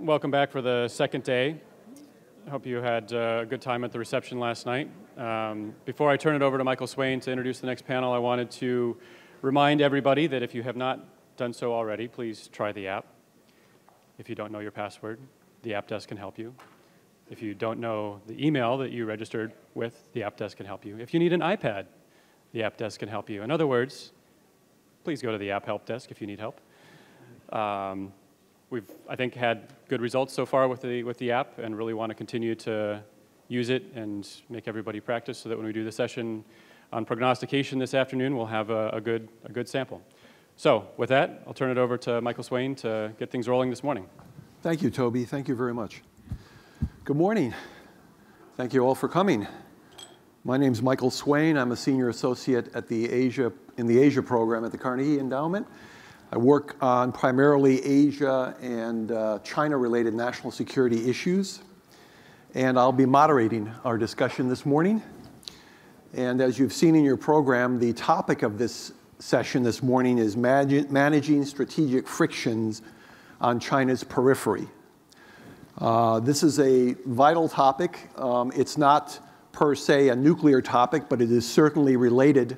welcome back for the second day. I hope you had a good time at the reception last night. Before I turn it over to Michael Swain to introduce the next panel, I wanted to remind everybody that if you have not done so already, please try the app. If you don't know your password, the app desk can help you. If you don't know the email that you registered with, the app desk can help you. If you need an iPad, the app desk can help you. In other words, please go to the app help desk if you need help. We've, I think, had good results so far with the app and really want to continue to use it and make everybody practice so that when we do the session on prognostication this afternoon, we'll have a good sample. So with that, I'll turn it over to Michael Swain to get things rolling this morning. Thank you, Toby. Thank you very much. Good morning. Thank you all for coming. My name's Michael Swain. I'm a senior associate at in the Asia program at the Carnegie Endowment. I work on primarily Asia and China-related national security issues. And I'll be moderating our discussion this morning. And as you've seen in your program, the topic of this session this morning is managing strategic frictions on China's periphery. This is a vital topic. It's not per se a nuclear topic, but it is certainly related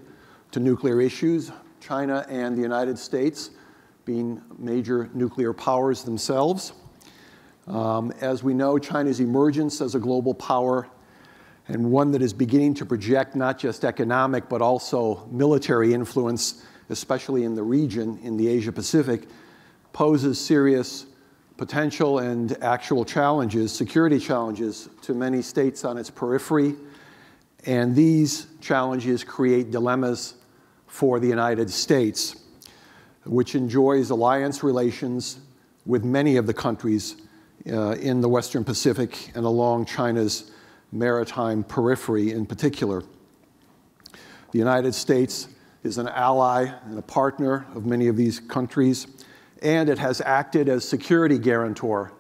to nuclear issues. China and the United States being major nuclear powers themselves. As we know, China's emergence as a global power and one that is beginning to project not just economic but also military influence, especially in the region, in the Asia-Pacific, poses serious potential and actual challenges, security challenges, to many states on its periphery. And these challenges create dilemmas for the United States, which enjoys alliance relations with many of the countries in the Western Pacific and along China's maritime periphery in particular. The United States is an ally and a partner of many of these countries, and it has acted as security guarantor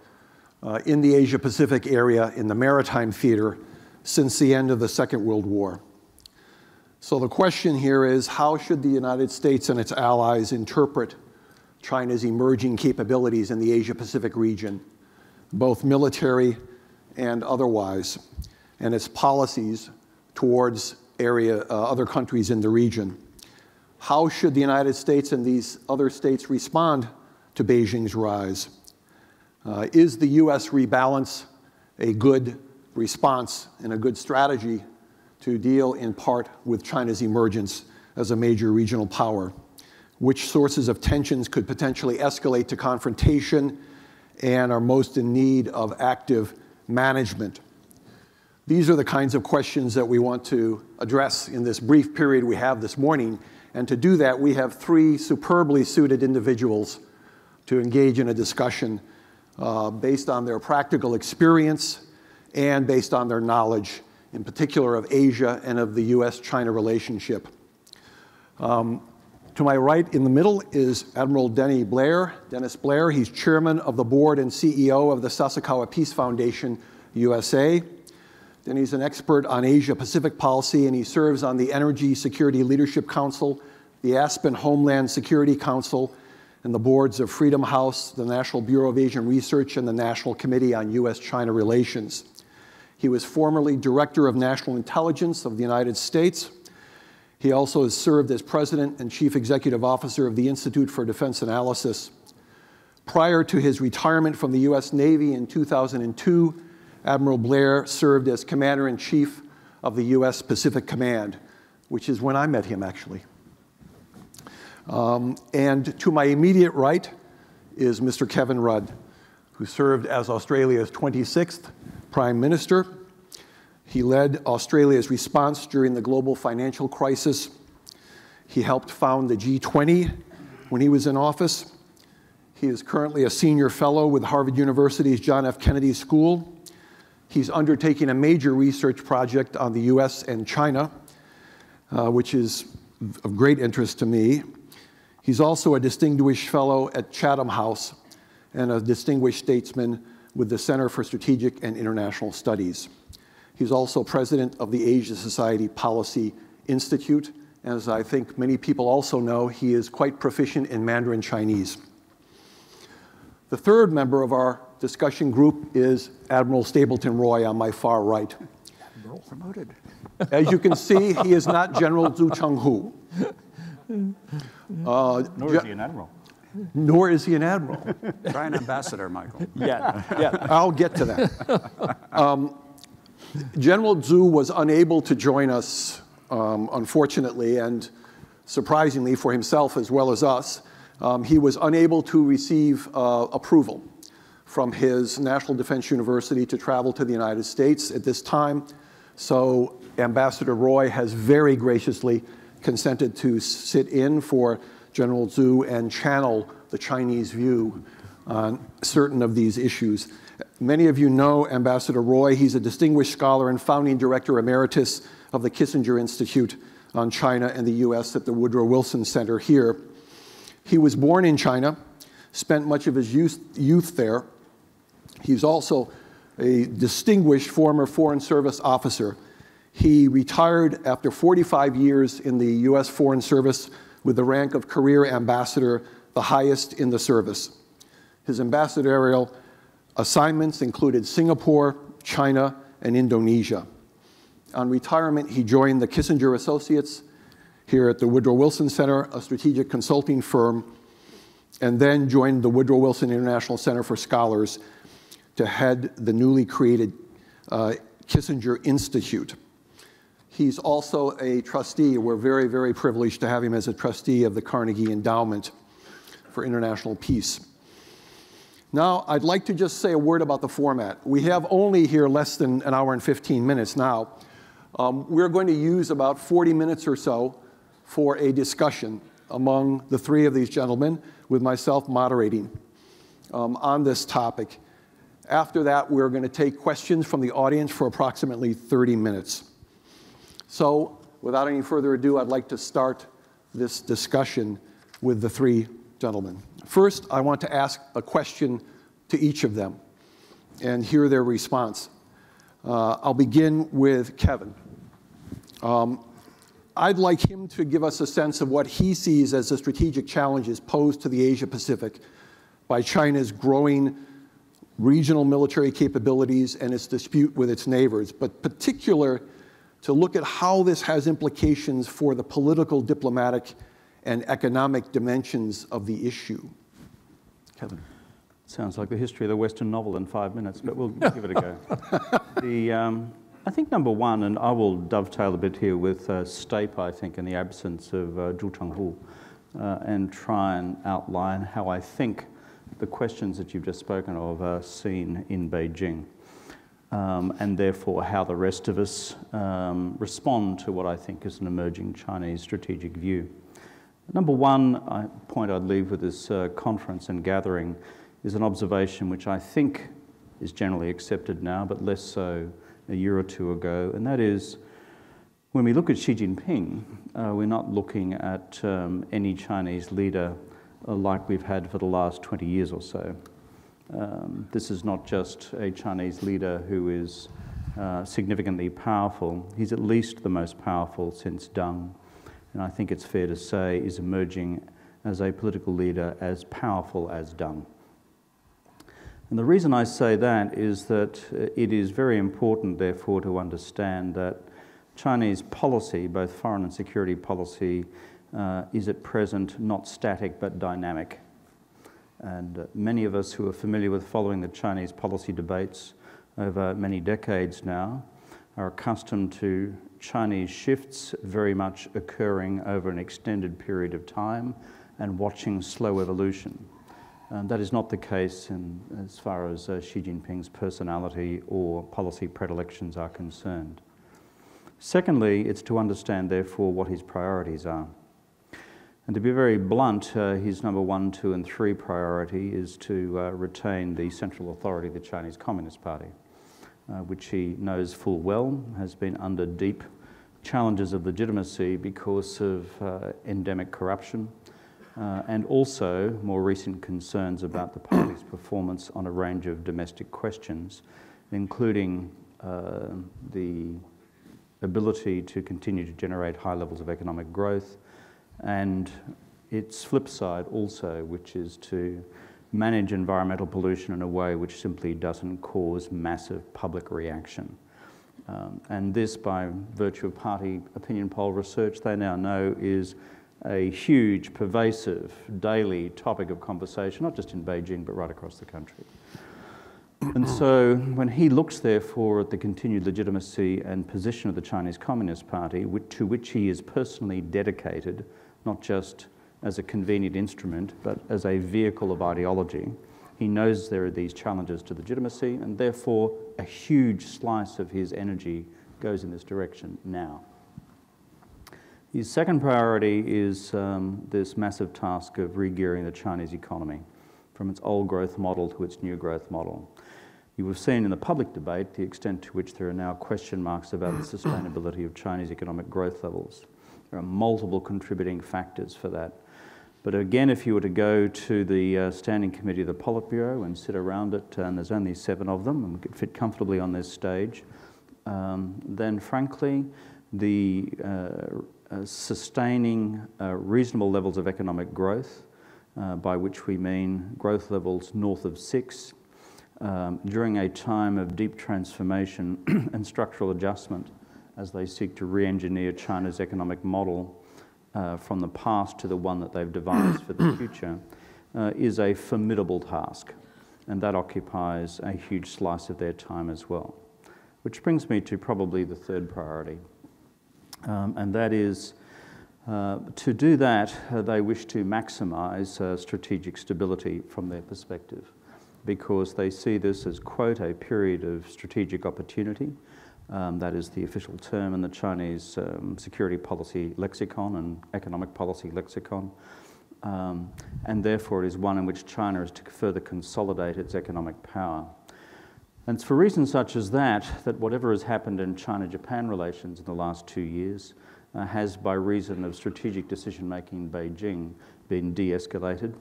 in the Asia-Pacific area in the maritime theater since the end of the Second World War. So the question here is, how should the United States and its allies interpret China's emerging capabilities in the Asia-Pacific region, both military and otherwise, and its policies towards other countries in the region? How should the United States and these other states respond to Beijing's rise? Is the U.S. rebalance a good response and a good strategy to deal in part with China's emergence as a major regional power? Which sources of tensions could potentially escalate to confrontation and are most in need of active management? These are the kinds of questions that we want to address in this brief period we have this morning. And to do that, we have three superbly suited individuals to engage in a discussion based on their practical experience and based on their knowledge, in particular of Asia and of the U.S.-China relationship. To my right in the middle is Admiral Denny Blair, Dennis Blair. He's chairman of the board and CEO of the Sasakawa Peace Foundation, USA. Denny's an expert on Asia-Pacific policy, and he serves on the Energy Security Leadership Council, the Aspen Homeland Security Council, and the boards of Freedom House, the National Bureau of Asian Research, and the National Committee on U.S.-China Relations. He was formerly Director of National Intelligence of the United States. He also has served as President and Chief Executive Officer of the Institute for Defense Analysis. Prior to his retirement from the U.S. Navy in 2002, Admiral Blair served as Commander-in-Chief of the U.S. Pacific Command, which is when I met him, actually. And to my immediate right is Mr. Kevin Rudd, who served as Australia's 26th Prime Minister. He led Australia's response during the global financial crisis. He helped found the G20 when he was in office. He is currently a senior fellow with Harvard University's John F. Kennedy School. He's undertaking a major research project on the US and China, which is of great interest to me. He's also a distinguished fellow at Chatham House and a distinguished statesman with the Center for Strategic and International Studies. He's also president of the Asia Society Policy Institute. As I think many people also know, he is quite proficient in Mandarin Chinese. The third member of our discussion group is Admiral Stapleton Roy on my far right. Admiral promoted. As you can see, he is not General Zhu Chenghu. Nor is he an admiral. Nor is he an admiral. Try an ambassador, Michael. Yeah, I'll get to that. General Zhu was unable to join us, unfortunately, and surprisingly for himself as well as us. He was unable to receive approval from his National Defense University to travel to the United States at this time. So Ambassador Roy has very graciously consented to sit in for General Zhu and channel the Chinese view on certain of these issues. Many of you know Ambassador Roy. He's a distinguished scholar and founding director emeritus of the Kissinger Institute on China and the US at the Woodrow Wilson Center here. He was born in China, spent much of his youth there. He's also a distinguished former Foreign Service officer. He retired after 45 years in the US Foreign Service with the rank of career ambassador, the highest in the service. His ambassadorial assignments included Singapore, China, and Indonesia. On retirement, he joined the Kissinger Associates here at the Woodrow Wilson Center, a strategic consulting firm, and then joined the Woodrow Wilson International Center for Scholars to head the newly created Kissinger Institute. He's also a trustee. We're very, very privileged to have him as a trustee of the Carnegie Endowment for International Peace. Now, I'd like to just say a word about the format. We have only here less than an hour and 15 minutes now. We're going to use about 40 minutes or so for a discussion among the three of these gentlemen, with myself moderating on this topic. After that, we're going to take questions from the audience for approximately 30 minutes. So, without any further ado, I'd like to start this discussion with the three gentlemen. First, I want to ask a question to each of them and hear their response. I'll begin with Kevin. I'd like him to give us a sense of what he sees as the strategic challenges posed to the Asia-Pacific by China's growing regional military capabilities and its dispute with its neighbors, but particular to look at how this has implications for the political, diplomatic, and economic dimensions of the issue. Kevin. Sounds like the history of the Western novel in 5 minutes, but we'll give it a go. I think number one, and I will dovetail a bit here with Stape, I think, in the absence of Zhu Chenghu, and try and outline how I think the questions that you've just spoken of are seen in Beijing, and therefore how the rest of us respond to what I think is an emerging Chinese strategic view. Number one point I'd leave with this conference and gathering is an observation which I think is generally accepted now, but less so a year or two ago, and that is when we look at Xi Jinping, we're not looking at any Chinese leader like we've had for the last 20 years or so. This is not just a Chinese leader who is significantly powerful. He's at least the most powerful since Deng, and I think it's fair to say is emerging as a political leader as powerful as Deng. And the reason I say that is that it is very important, therefore, to understand that Chinese policy, both foreign and security policy, is at present not static but dynamic. And many of us who are familiar with following the Chinese policy debates over many decades now are accustomed to Chinese shifts very much occurring over an extended period of time and watching slow evolution. That is not the case as far as Xi Jinping's personality or policy predilections are concerned. Secondly, it's to understand, therefore, what his priorities are. And to be very blunt, his number 1, 2, and 3 priority is to retain the central authority of the Chinese Communist Party, which he knows full well has been under deep challenges of legitimacy because of endemic corruption, and also more recent concerns about the party's performance on a range of domestic questions, including the ability to continue to generate high levels of economic growth, and its flip side also, which is to manage environmental pollution in a way which simply doesn't cause massive public reaction. And this, by virtue of party opinion poll research, they now know is a huge, pervasive, daily topic of conversation, not just in Beijing, but right across the country. And so when he looks, therefore, at the continued legitimacy and position of the Chinese Communist Party, to which he is personally dedicated, not just as a convenient instrument, but as a vehicle of ideology, he knows there are these challenges to legitimacy, and therefore a huge slice of his energy goes in this direction now. His second priority is this massive task of re-gearing the Chinese economy from its old growth model to its new growth model. You have seen in the public debate the extent to which there are now question marks about the sustainability of Chinese economic growth levels. There are multiple contributing factors for that. But again, if you were to go to the Standing Committee of the Politburo and sit around it, and there's only 7 of them, and we could fit comfortably on this stage, then frankly, the sustaining reasonable levels of economic growth, by which we mean growth levels north of 6, during a time of deep transformation and structural adjustment as they seek to re-engineer China's economic model from the past to the one that they've devised for the future, is a formidable task, and that occupies a huge slice of their time as well. Which brings me to probably the third priority, and that is to do that, they wish to maximise strategic stability from their perspective, because they see this as, quote, a period of strategic opportunity. That is the official term in the Chinese security policy lexicon and economic policy lexicon. And therefore it is one in which China is to further consolidate its economic power. And it's for reasons such as that whatever has happened in China-Japan relations in the last 2 years has, by reason of strategic decision-making in Beijing, been de-escalated.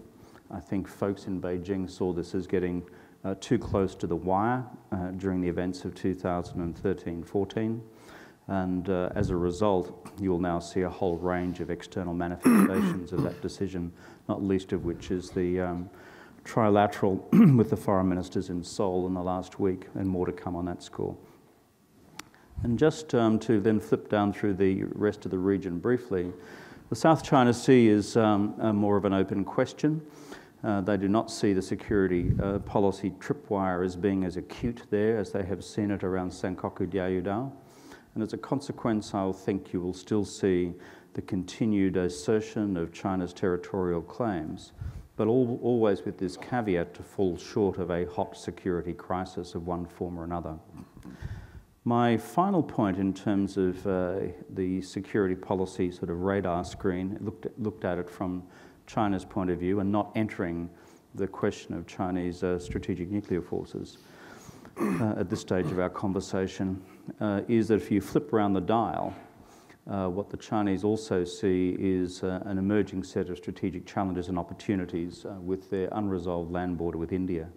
I think folks in Beijing saw this as getting too close to the wire during the events of 2013-14. And as a result, you will now see a whole range of external manifestations of that decision, not least of which is the trilateral with the foreign ministers in Seoul in the last week, and more to come on that score. And just to then flip down through the rest of the region briefly, the South China Sea is more of an open question. They do not see the security policy tripwire as being as acute there as they have seen it around Senkaku Diaoyudao. And as a consequence, I think you will still see the continued assertion of China's territorial claims, but always with this caveat to fall short of a hot security crisis of one form or another. My final point in terms of the security policy sort of radar screen, looked at it from China's point of view and not entering the question of Chinese strategic nuclear forces at this stage of our conversation, is that if you flip around the dial, what the Chinese also see is an emerging set of strategic challenges and opportunities with their unresolved land border with India.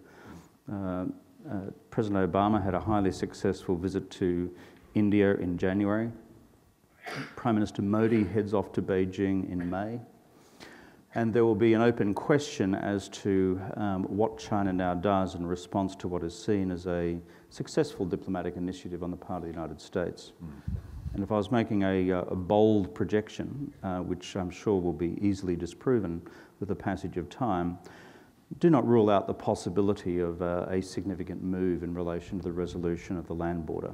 President Obama had a highly successful visit to India in January. Prime Minister Modi heads off to Beijing in May. And there will be an open question as to what China now does in response to what is seen as a successful diplomatic initiative on the part of the United States. And if I was making a bold projection, which I'm sure will be easily disproven with the passage of time, do not rule out the possibility of a significant move in relation to the resolution of the land border.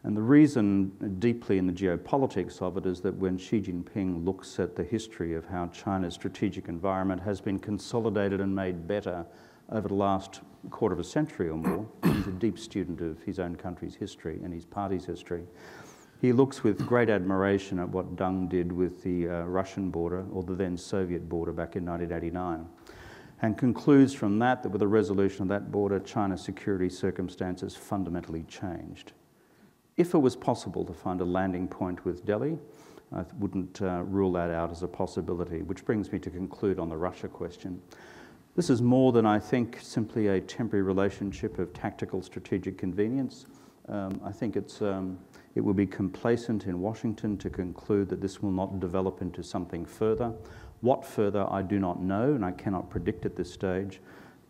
And the reason deeply in the geopolitics of it is that when Xi Jinping looks at the history of how China's strategic environment has been consolidated and made better over the last quarter of a century or more, he's a deep student of his own country's history and his party's history. He looks with great admiration at what Deng did with the Russian border, or the then Soviet border, back in 1989, and concludes from that with the resolution of that border, China's security circumstances fundamentally changed. If it was possible to find a landing point with Delhi, I wouldn't rule that out as a possibility, which brings me to conclude on the Russia question. This is more than, I think, simply a temporary relationship of tactical strategic convenience. I think it will be complacent in Washington to conclude that this will not develop into something further. What further, I do not know, and I cannot predict at this stage.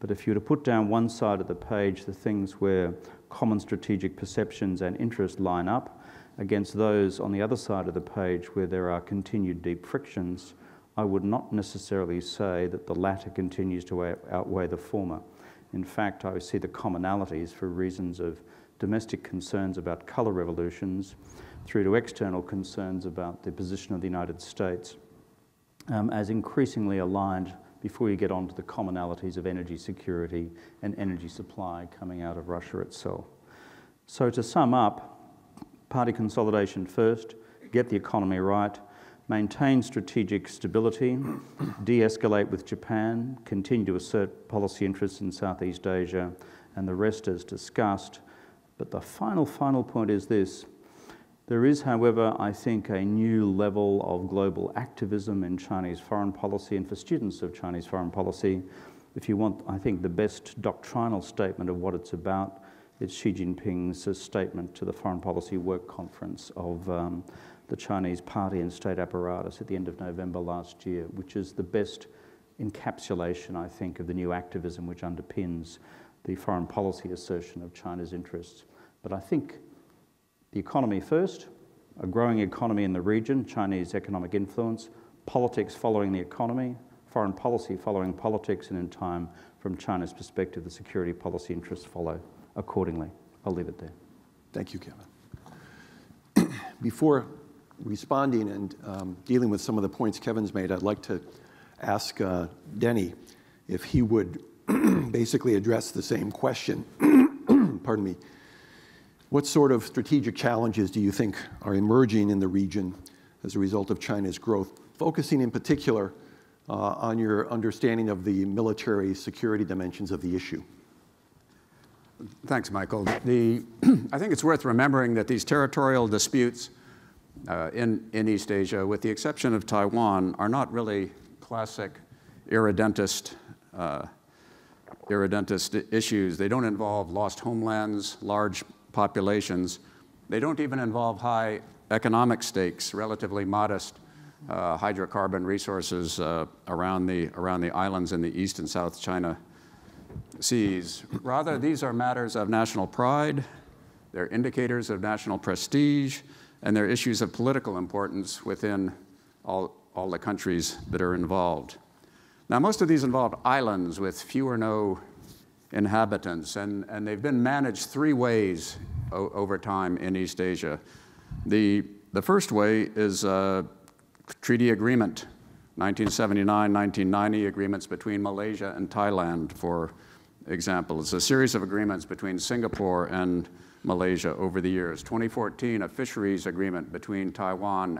But if you were to put down one side of the page the things where common strategic perceptions and interests line up against those on the other side of the page where there are continued deep frictions, I would not necessarily say that the latter continues to outweigh the former. In fact, I see the commonalities for reasons of domestic concerns about colour revolutions through to external concerns about the position of the United States as increasingly aligned before you get on to the commonalities of energy security and energy supply coming out of Russia itself. So to sum up, party consolidation first, get the economy right, maintain strategic stability, de-escalate with Japan, continue to assert policy interests in Southeast Asia, and the rest as discussed. But the final point is this. There is, however, I think, a new level of global activism in Chinese foreign policy, and for students of Chinese foreign policy, if you want, I think, the best doctrinal statement of what it's about, it's Xi Jinping's statement to the Foreign Policy Work Conference of the Chinese party and state apparatus at the end of November last year, which is the best encapsulation, I think, of the new activism which underpins the foreign policy assertion of China's interests. But I think the economy first, a growing economy in the region, Chinese economic influence, politics following the economy, foreign policy following politics, and in time, from China's perspective, the security policy interests follow accordingly. I'll leave it there. Thank you, Kevin. Before responding and dealing with some of the points Kevin's made, I'd like to ask Denny if he would basically address the same question. Pardon me. What sort of strategic challenges do you think are emerging in the region as a result of China's growth, focusing in particular on your understanding of the military security dimensions of the issue? Thanks, Michael. I think it's worth remembering that these territorial disputes in East Asia, with the exception of Taiwan, are not really classic irredentist issues. They don't involve lost homelands, large populations. They don't even involve high economic stakes, relatively modest hydrocarbon resources around the islands in the East and South China Seas. Rather, these are matters of national pride, they're indicators of national prestige, and they're issues of political importance within all the countries that are involved. Now, most of these involve islands with few or no inhabitants, and they've been managed three ways over time in East Asia. The first way is treaty agreement, 1979, 1990 agreements between Malaysia and Thailand, for example. It's a series of agreements between Singapore and Malaysia over the years. 2014, a fisheries agreement between Taiwan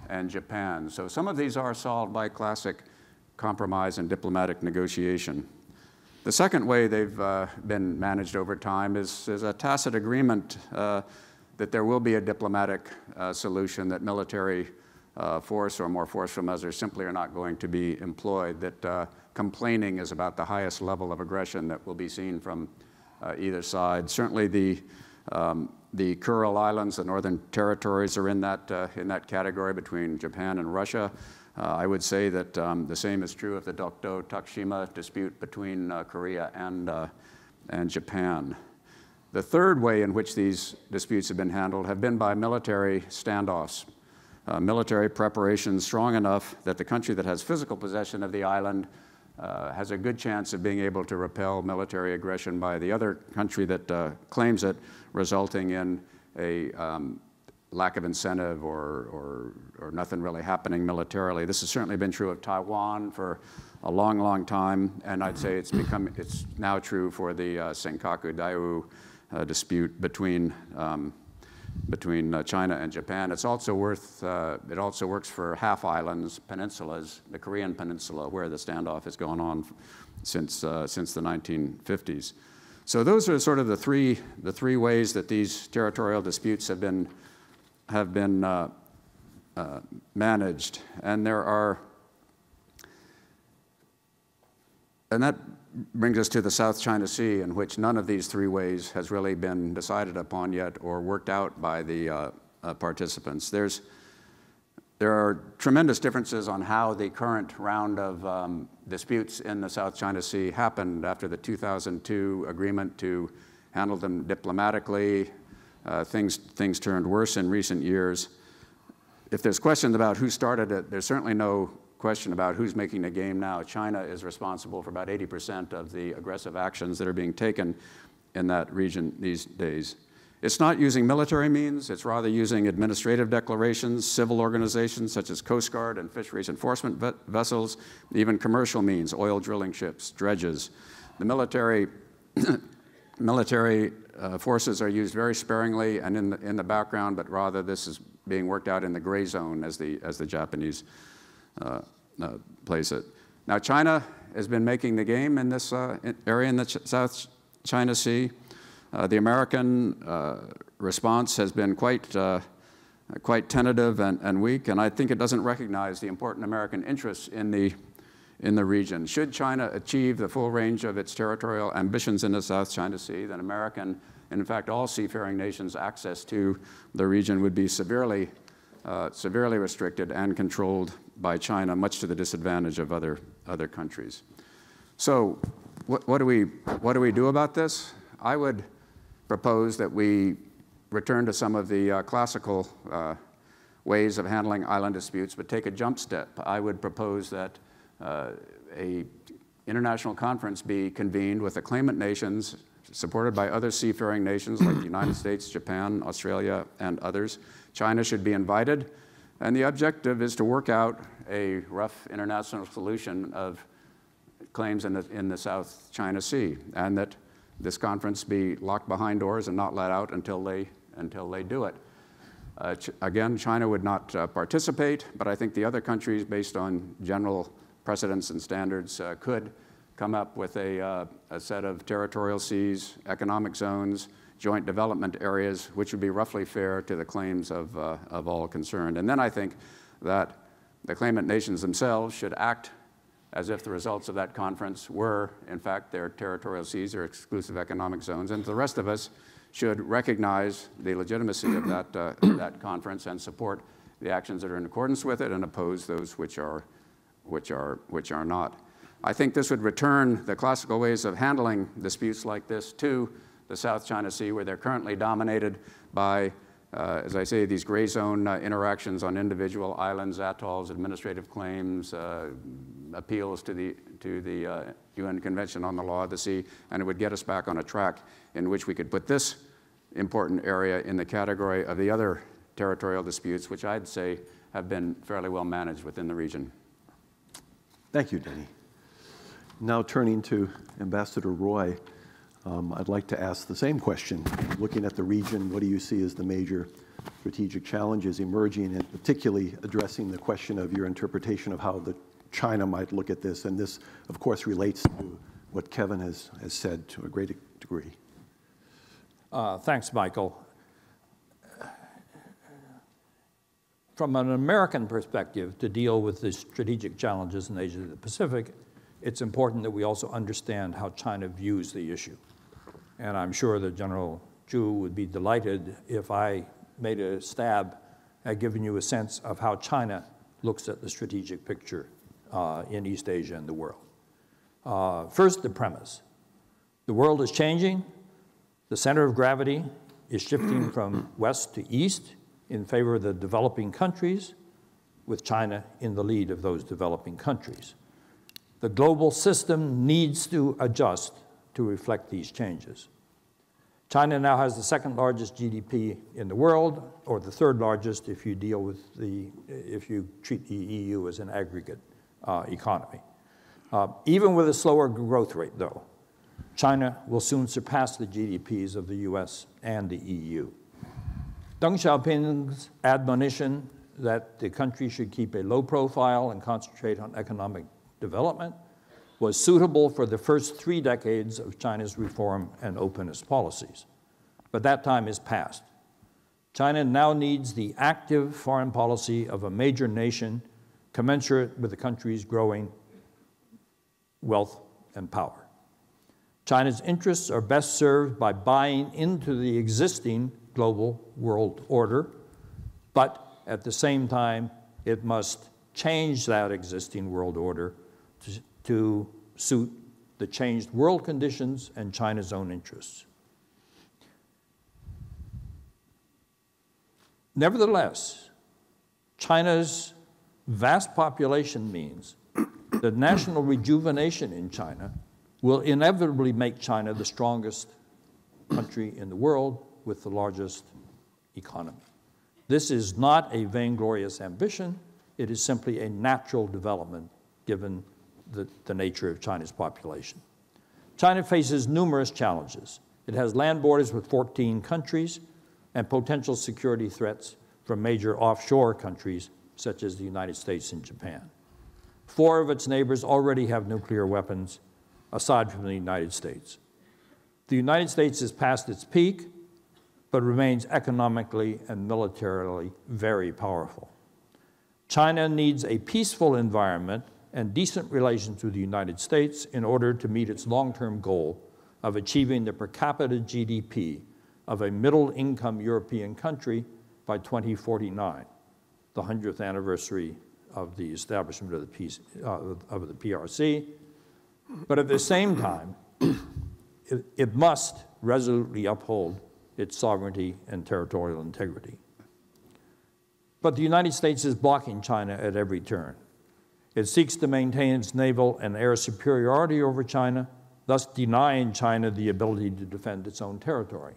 and Japan. So some of these are solved by classic compromise and diplomatic negotiation. The second way they've been managed over time is a tacit agreement that there will be a diplomatic solution, that military force or more forceful measures simply are not going to be employed, that complaining is about the highest level of aggression that will be seen from either side. Certainly the Kuril Islands, the Northern Territories, are in that category between Japan and Russia. I would say that the same is true of the Dokdo-Takshima dispute between Korea and Japan. The third way in which these disputes have been handled have been by military standoffs. Military preparations strong enough that the country that has physical possession of the island has a good chance of being able to repel military aggression by the other country that claims it, resulting in a lack of incentive or nothing really happening militarily. This has certainly been true of Taiwan for a long, long time, and I'd say it's now true for the Senkaku-Daiwu dispute between China and Japan. It also works for half islands, peninsulas, the Korean peninsula, where the standoff has gone on since the 1950s. So those are sort of the three ways that these territorial disputes have been managed, and that brings us to the South China Sea, in which none of these three ways has really been decided upon yet or worked out by the participants. There's there are tremendous differences on how the current round of disputes in the South China Sea happened after the 2002 agreement to handle them diplomatically. Things turned worse in recent years. If there's questions about who started it, there's certainly no question about who's making the game now. China is responsible for about 80% of the aggressive actions that are being taken in that region these days. It's not using military means, it's rather using administrative declarations, civil organizations such as Coast Guard and fisheries enforcement vessels, even commercial means, oil drilling ships, dredges. The military forces are used very sparingly and in the background, but rather this is being worked out in the gray zone, as the Japanese place it. Now, China has been making the game in this area in the South China Sea. The American response has been quite tentative and weak, and I think it doesn't recognize the important American interests in the region. Should China achieve the full range of its territorial ambitions in the South China Sea, then American, and in fact all seafaring nations' access to the region would be severely restricted and controlled by China, much to the disadvantage of other countries. So, what do we do about this? I would propose that we return to some of the classical ways of handling island disputes, but take a jump step. I would propose that a international conference be convened with the claimant nations, supported by other seafaring nations like the United States, Japan, Australia, and others. China should be invited, and the objective is to work out a rough international solution of claims in the South China Sea, and that this conference be locked behind doors and not let out until they do it. Again, China would not participate, but I think the other countries, based on general precedents and standards, could come up with a set of territorial seas, economic zones, joint development areas, which would be roughly fair to the claims of all concerned. And then I think that the claimant nations themselves should act as if the results of that conference were, in fact, their territorial seas or exclusive economic zones. And the rest of us should recognize the legitimacy of that conference and support the actions that are in accordance with it and oppose those which are not. I think this would return the classical ways of handling disputes like this to the South China Sea, where they're currently dominated by, as I say, these gray zone interactions on individual islands, atolls, administrative claims, appeals to the UN Convention on the Law of the Sea, and it would get us back on a track in which we could put this important area in the category of the other territorial disputes, which I'd say have been fairly well managed within the region. Thank you, Denny. Now turning to Ambassador Roy, I'd like to ask the same question. Looking at the region, what do you see as the major strategic challenges emerging, and particularly addressing the question of your interpretation of how China might look at this? And this, of course, relates to what Kevin has said to a great degree. Thanks, Michael. From an American perspective, to deal with the strategic challenges in Asia and the Pacific, it's important that we also understand how China views the issue. And I'm sure that General Zhu would be delighted if I made a stab at giving you a sense of how China looks at the strategic picture in East Asia and the world. First, the premise. The world is changing. The center of gravity is shifting from west to east in favor of the developing countries, with China in the lead of those developing countries. The global system needs to adjust to reflect these changes. China now has the second largest GDP in the world, or the third largest if you treat the EU as an aggregate economy. Even with a slower growth rate, though, China will soon surpass the GDPs of the US and the EU. Deng Xiaoping's admonition that the country should keep a low profile and concentrate on economic development was suitable for the first 3 decades of China's reform and openness policies. But that time is past. China now needs the active foreign policy of a major nation commensurate with the country's growing wealth and power. China's interests are best served by buying into the existing global world order, but at the same time it must change that existing world order to suit the changed world conditions and China's own interests. Nevertheless, China's vast population means that national rejuvenation in China will inevitably make China the strongest country in the world with the largest economy. This is not a vainglorious ambition. It is simply a natural development given the nature of China's population. China faces numerous challenges. It has land borders with 14 countries and potential security threats from major offshore countries such as the United States and Japan. 4 of its neighbors already have nuclear weapons, aside from the United States. The United States is past its peak, but remains economically and militarily very powerful. China needs a peaceful environment and decent relations with the United States in order to meet its long-term goal of achieving the per capita GDP of a middle-income European country by 2049, the 100th anniversary of the establishment of the PRC. But at the same time, it must resolutely uphold its sovereignty and territorial integrity. But the United States is blocking China at every turn. It seeks to maintain its naval and air superiority over China, thus denying China the ability to defend its own territory.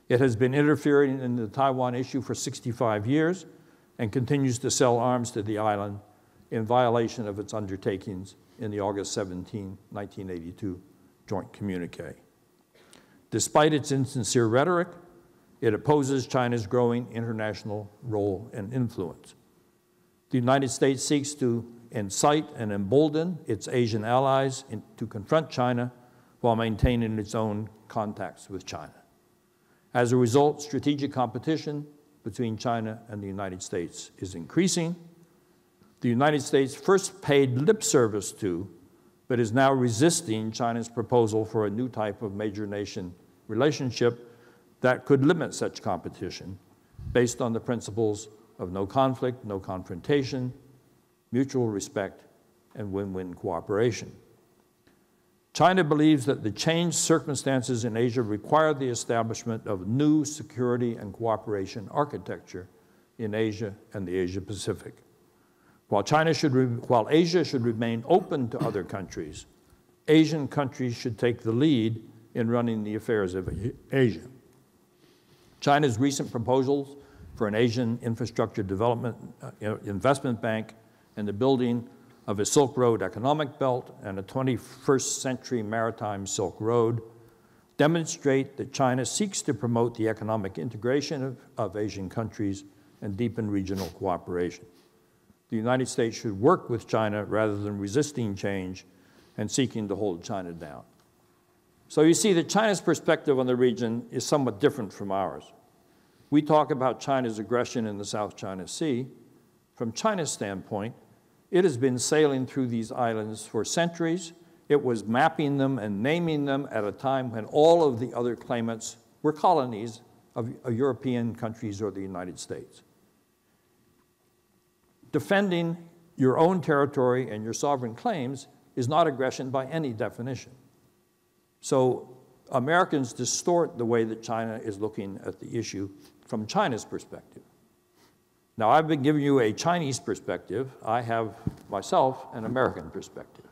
It has been interfering in the Taiwan issue for 65 years and continues to sell arms to the island in violation of its undertakings in the August 17, 1982 joint communique. Despite its insincere rhetoric, it opposes China's growing international role and influence. The United States seeks to incite and embolden its Asian allies to confront China while maintaining its own contacts with China. As a result, strategic competition between China and the United States is increasing. The United States first paid lip service to, but is now resisting China's proposal for a new type of major nation relationship that could limit such competition based on the principles of no conflict, no confrontation, mutual respect, and win-win cooperation. China believes that the changed circumstances in Asia require the establishment of new security and cooperation architecture in Asia and the Asia-Pacific. While Asia should remain open to other countries, Asian countries should take the lead in running the affairs of Asia. China's recent proposals for an Asian infrastructure development investment bank and the building of a Silk Road economic belt and a 21st century maritime Silk Road demonstrate that China seeks to promote the economic integration of Asian countries and deepen regional cooperation. The United States should work with China rather than resisting change and seeking to hold China down. So you see that China's perspective on the region is somewhat different from ours. We talk about China's aggression in the South China Sea. From China's standpoint, it has been sailing through these islands for centuries. It was mapping them and naming them at a time when all of the other claimants were colonies of European countries or the United States. Defending your own territory and your sovereign claims is not aggression by any definition. So Americans distort the way that China is looking at the issue from China's perspective. Now, I've been giving you a Chinese perspective. I have, myself, an American perspective.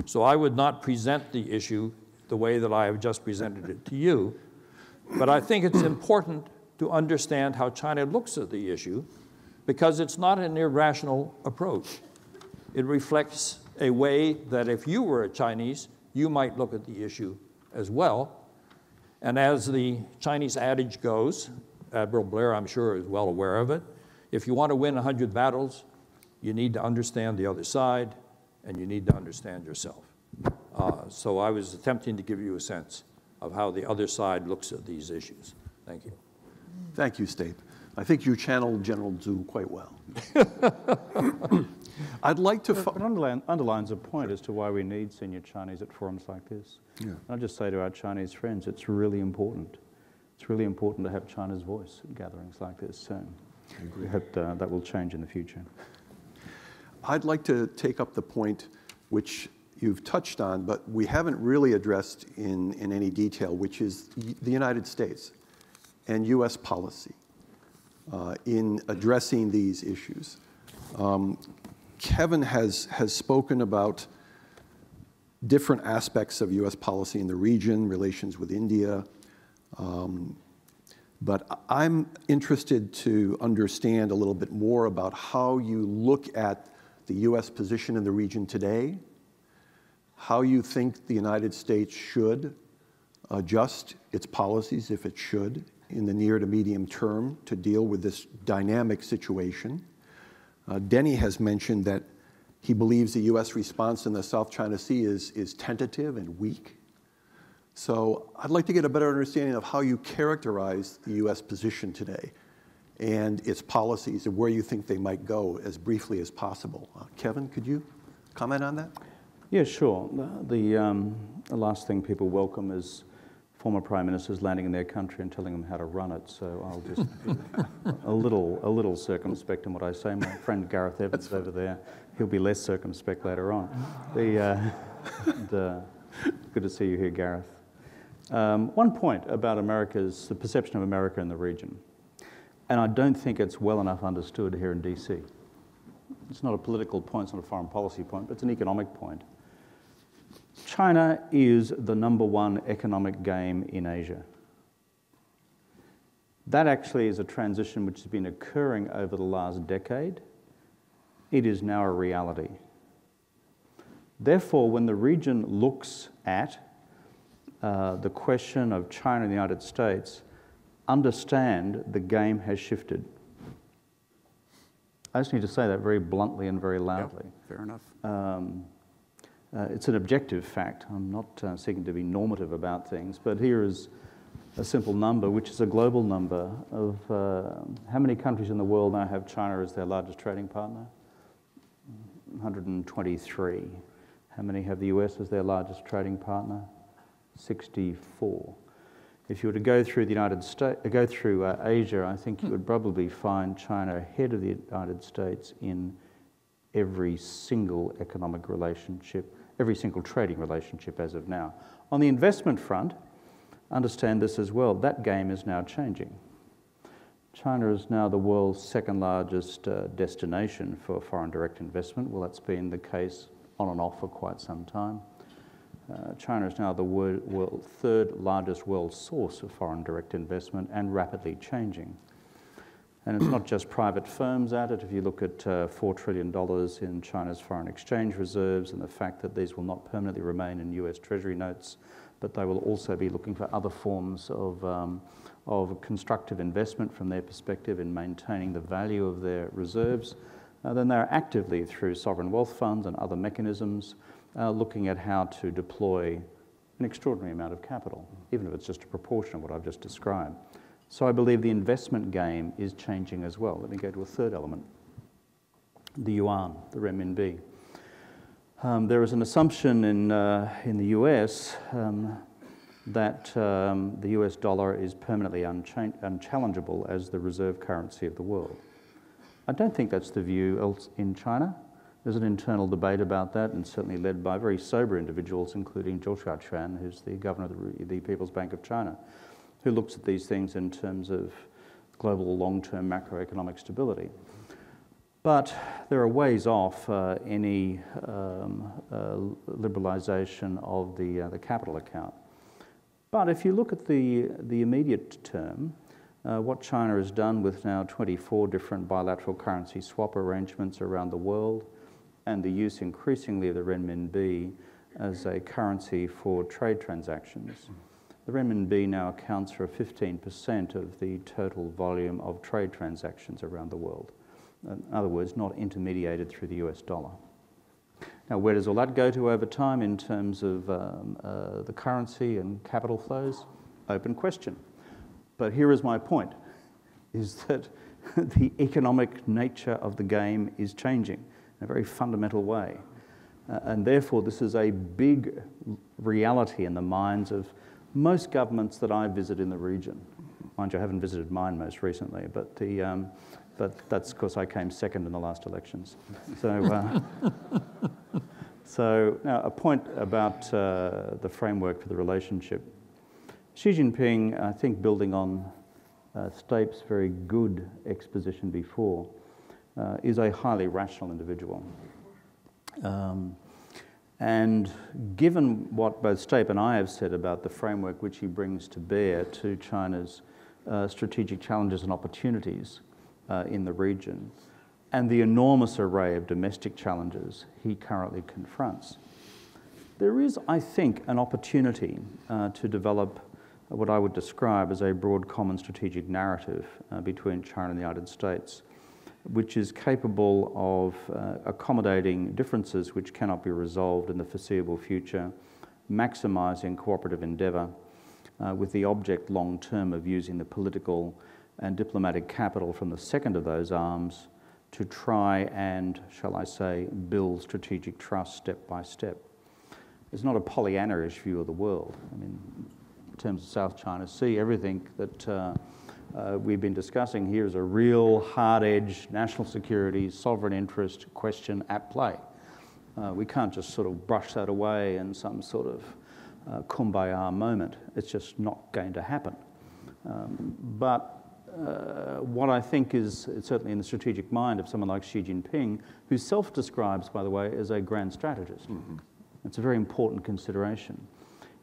So I would not present the issue the way that I have just presented it to you, but I think it's important to understand how China looks at the issue because it's not an irrational approach. It reflects a way that if you were a Chinese, you might look at the issue as well. And as the Chinese adage goes, Admiral Blair, I'm sure, is well aware of it, if you want to win 100 battles, you need to understand the other side, and you need to understand yourself. So I was attempting to give you a sense of how the other side looks at these issues. Thank you. Thank you, Stape. I think you channeled General Zhu quite well. I'd like to... It underlines a point as to why we need senior Chinese at forums like this. Yeah. I'll just say to our Chinese friends, it's really important. It's really important to have China's voice at gatherings like this. I agree. We hope that will change in the future. I'd like to take up the point which you've touched on, but we haven't really addressed in any detail, which is the United States and U.S. policy in addressing these issues. Kevin has spoken about different aspects of U.S. policy in the region, relations with India, but I'm interested to understand a little bit more about how you look at the U.S. position in the region today, how you think the United States should adjust its policies, if it should, in the near to medium term to deal with this dynamic situation. Denny has mentioned that he believes the U.S. response in the South China Sea is tentative and weak. So I'd like to get a better understanding of how you characterize the U.S. position today and its policies and where you think they might go as briefly as possible. Kevin, could you comment on that? Yeah, sure. The last thing people welcome is former prime ministers landing in their country and telling them how to run it. So I'll just be a little circumspect in what I say. My friend Gareth Evans over there, he'll be less circumspect later on. Good to see you here, Gareth. One point about the perception of America in the region, and I don't think it's well enough understood here in DC. It's not a political point, it's not a foreign policy point, but it's an economic point. China is the #1 economic game in Asia. That actually is a transition which has been occurring over the last decade. It is now a reality. Therefore, when the region looks at the question of China and the United States, understand the game has shifted. I just need to say that very bluntly and very loudly. Yep, fair enough. It's an objective fact. I'm not seeking to be normative about things, but here is a simple number, which is a global number of how many countries in the world now have China as their largest trading partner? 123. How many have the US as their largest trading partner? 64. If you were to go through the United States, Asia, I think you would probably find China ahead of the United States in every single economic relationship, every single trading relationship as of now. On the investment front, understand this as well, that game is now changing. China is now the world's second largest destination for foreign direct investment. Well, that's been the case on and off for quite some time. China is now the third largest world source of foreign direct investment and rapidly changing. And it's not just private firms at it. If you look at $4 trillion in China's foreign exchange reserves and the fact that these will not permanently remain in US Treasury notes, but they will also be looking for other forms of constructive investment from their perspective in maintaining the value of their reserves, then they're actively through sovereign wealth funds and other mechanisms looking at how to deploy an extraordinary amount of capital, even if it's just a proportion of what I've just described. So I believe the investment game is changing as well. Let me go to a third element, the yuan, the renminbi. There is an assumption in the US that the US dollar is permanently unchallengeable as the reserve currency of the world. I don't think that's the view in China. There's an internal debate about that, and certainly led by very sober individuals, including Zhou Xiaoquan, who's the governor of the People's Bank of China, who looks at these things in terms of global long-term macroeconomic stability. But there are ways off any liberalization of the capital account. But if you look at the immediate term, what China has done with now 24 different bilateral currency swap arrangements around the world, and the use increasingly of the renminbi as a currency for trade transactions. The renminbi now accounts for 15% of the total volume of trade transactions around the world. In other words, not intermediated through the US dollar. Now, where does all that go to over time in terms of the currency and capital flows? Open question. But here is my point, is that the economic nature of the game is changing in a very fundamental way. And therefore, this is a big reality in the minds of most governments that I visit in the region. Mind you, I haven't visited mine most recently, but but that's because I came second in the last elections. So, so now a point about the framework for the relationship. Xi Jinping, I think building on Stape's very good exposition before, is a highly rational individual. And given what both Stape and I have said about the framework which he brings to bear to China's strategic challenges and opportunities in the region, and the enormous array of domestic challenges he currently confronts, there is, I think, an opportunity to develop what I would describe as a broad common strategic narrative between China and the United States, which is capable of accommodating differences which cannot be resolved in the foreseeable future, maximising cooperative endeavour with the object long-term of using the political and diplomatic capital from the second of those arms to try and, shall I say, build strategic trust step by step. It's not a Pollyanna-ish view of the world. I mean, in terms of South China Sea, everything that we've been discussing here is a real hard-edged national security, sovereign interest question at play. We can't just sort of brush that away in some sort of kumbaya moment. It's just not going to happen. But what I think is certainly in the strategic mind of someone like Xi Jinping, who self-describes, by the way, as a grand strategist. It's a very important consideration,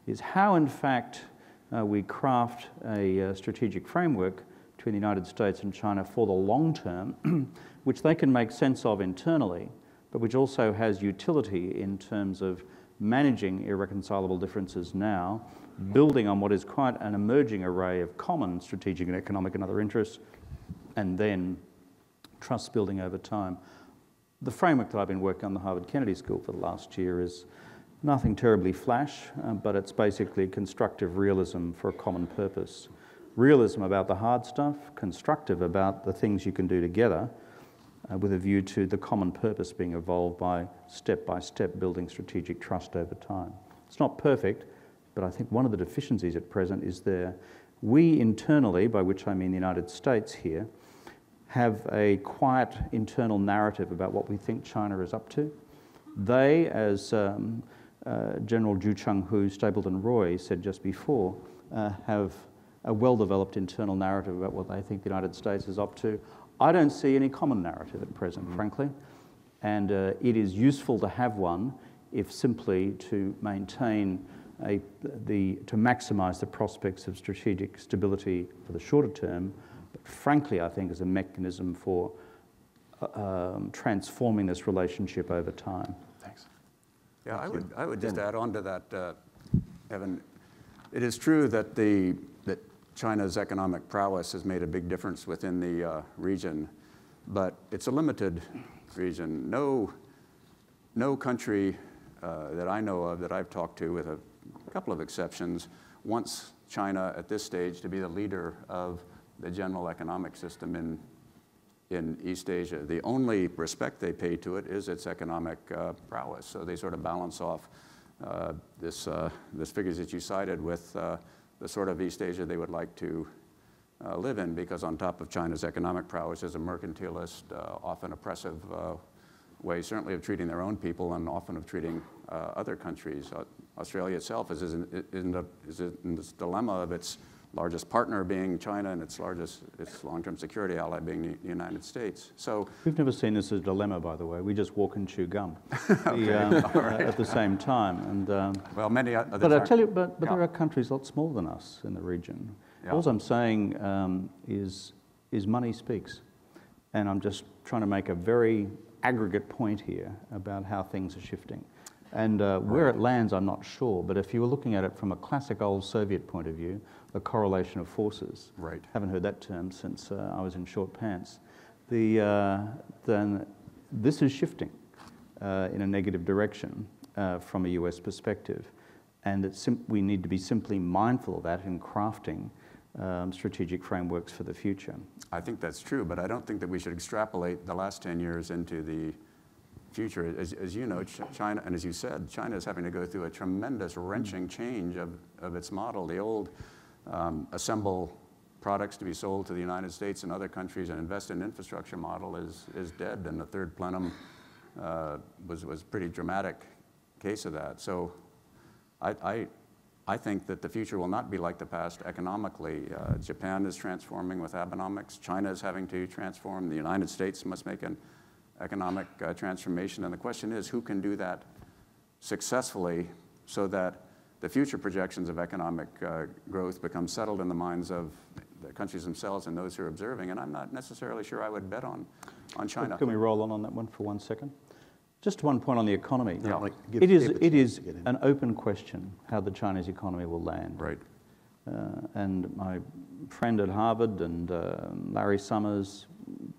is how, in fact, we craft a strategic framework between the United States and China for the long term, which they can make sense of internally, but which also has utility in terms of managing irreconcilable differences now, building on what is quite an emerging array of common strategic and economic and other interests, and then trust building over time. The framework that I've been working on the Harvard Kennedy School for the last year is nothing terribly flash, but it's basically constructive realism for a common purpose. Realism about the hard stuff, constructive about the things you can do together, with a view to the common purpose being evolved by step building strategic trust over time. It's not perfect, but I think one of the deficiencies at present is we internally, by which I mean the United States here, have a quiet internal narrative about what we think China is up to. They, as General Zhu Chenghu, Stapleton Roy said just before, have a well-developed internal narrative about what they think the United States is up to. I don't see any common narrative at present, frankly, and it is useful to have one if simply to maintain to maximise the prospects of strategic stability for the shorter term, but frankly, I think as a mechanism for transforming this relationship over time. Thanks. Yeah, I would just add on to that, Evan. It is true that that China's economic prowess has made a big difference within the region, but it's a limited region. No country that I know of that I've talked to, with a couple of exceptions, wants China at this stage to be the leader of the general economic system in East Asia. The only respect they pay to it is its economic prowess. So they sort of balance off this figures that you cited with the sort of East Asia they would like to live in, because on top of China's economic prowess is a mercantilist, often oppressive way, certainly of treating their own people and often of treating other countries. Australia itself is in this dilemma of its largest partner being China and its long-term security ally being the United States. So we've never seen this as a dilemma, by the way. We just walk and chew gum at the same time. And well, many others. But I tell you, but there are countries a lot smaller than us in the region. Yeah. All I'm saying is money speaks, and I'm just trying to make a very aggregate point here about how things are shifting. And where it lands, I'm not sure. But if you were looking at it from a classic old Soviet point of view, a correlation of forces. Right. Haven't heard that term since I was in short pants. Then this is shifting in a negative direction from a US perspective. And we need to be simply mindful of that in crafting strategic frameworks for the future. I think that's true, but I don't think that we should extrapolate the last 10 years into the future. As you know, China, and as you said, China is having to go through a tremendous wrenching change of its model. The old assemble products to be sold to the United States and other countries and invest in infrastructure model is dead. And the third plenum was a pretty dramatic case of that. So I think that the future will not be like the past economically. Japan is transforming with Abenomics. China is having to transform. The United States must make an economic transformation. And the question is, who can do that successfully so that the future projections of economic growth become settled in the minds of the countries themselves and those who are observing? And I'm not necessarily sure I would bet on China. Can we roll on that one for 1 second? Just one point on the economy. Yeah, it is an open question how the Chinese economy will land. Right. And my friend at Harvard and Larry Summers,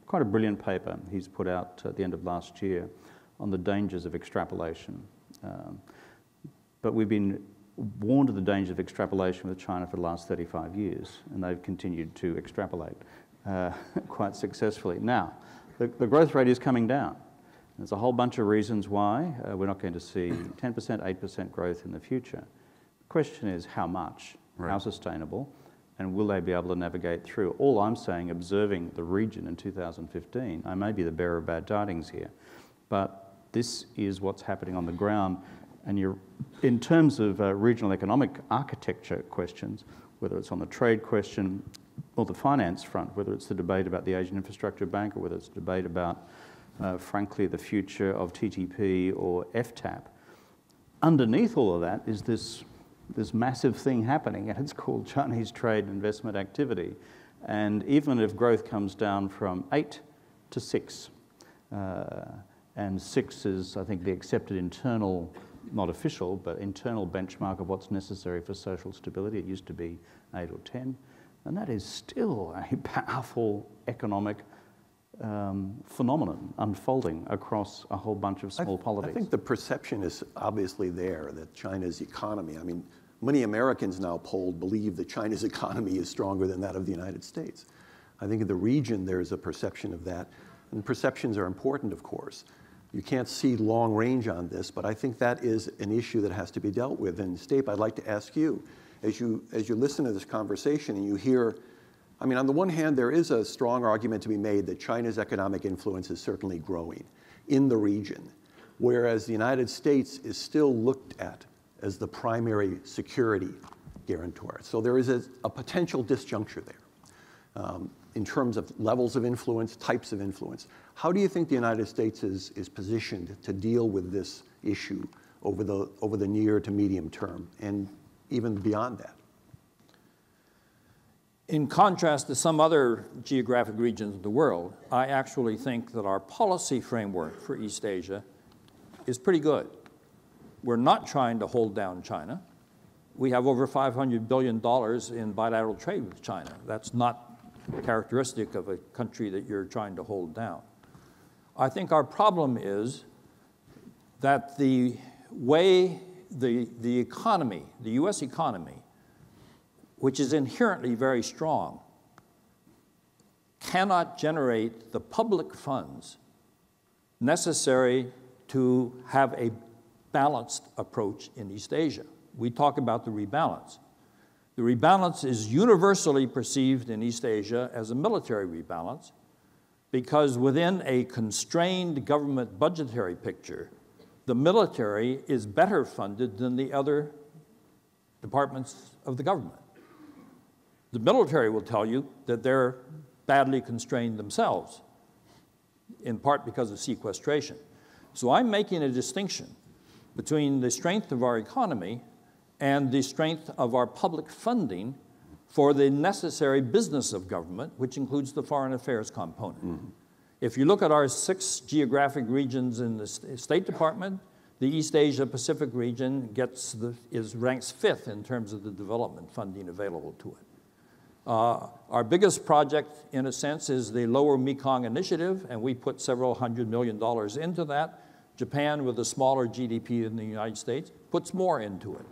quite a brilliant paper he's put out at the end of last year on the dangers of extrapolation. But we've been warned of the danger of extrapolation with China for the last 35 years, and they've continued to extrapolate quite successfully. Now, the growth rate is coming down. There's a whole bunch of reasons why we're not going to see 10%, 8% growth in the future. The question is how much, right, how sustainable, and will they be able to navigate through? All I'm saying, observing the region in 2015, I may be the bearer of bad tidings here, but this is what's happening on the ground. And in terms of regional economic architecture questions, whether it's on the trade question or the finance front, whether it's the debate about the Asian Infrastructure Bank or whether it's a debate about frankly, the future of TTP or FTAP. Underneath all of that is this massive thing happening, and it's called Chinese trade and investment activity. And even if growth comes down from 8 to 6, and 6 is, I think, the accepted internal, not official, but internal benchmark of what's necessary for social stability. It used to be 8 or 10, and that is still a powerful economic phenomenon unfolding across a whole bunch of small polities. I think the perception is obviously there that China's economy, I mean, many Americans now polled believe that China's economy is stronger than that of the United States. I think in the region there's a perception of that, and perceptions are important, of course. You can't see long range on this, but I think that is an issue that has to be dealt with. And Stape, I'd like to ask you, as you listen to this conversation and you hear, I mean, on the one hand, there is a strong argument to be made that China's economic influence is certainly growing in the region, whereas the United States is still looked at as the primary security guarantor. So there is a potential disjuncture there in terms of levels of influence, types of influence. How do you think the United States is positioned to deal with this issue over the near to medium term and even beyond that? In contrast to some other geographic regions of the world, I actually think that our policy framework for East Asia is pretty good. We're not trying to hold down China. We have over $500 billion in bilateral trade with China. That's not characteristic of a country that you're trying to hold down. I think our problem is that the way the economy, the US economy, which is inherently very strong, cannot generate the public funds necessary to have a balanced approach in East Asia. We talk about the rebalance. The rebalance is universally perceived in East Asia as a military rebalance because within a constrained government budgetary picture, the military is better funded than the other departments of the government. The military will tell you that they're badly constrained themselves, in part because of sequestration. So I'm making a distinction between the strength of our economy and the strength of our public funding for the necessary business of government, which includes the foreign affairs component. Mm-hmm. If you look at our 6 geographic regions in the State Department, the East Asia Pacific region ranks 5th in terms of the development funding available to it. Our biggest project, in a sense, is the Lower Mekong Initiative, and we put several $100 million into that. Japan, with a smaller GDP than the United States, puts more into it.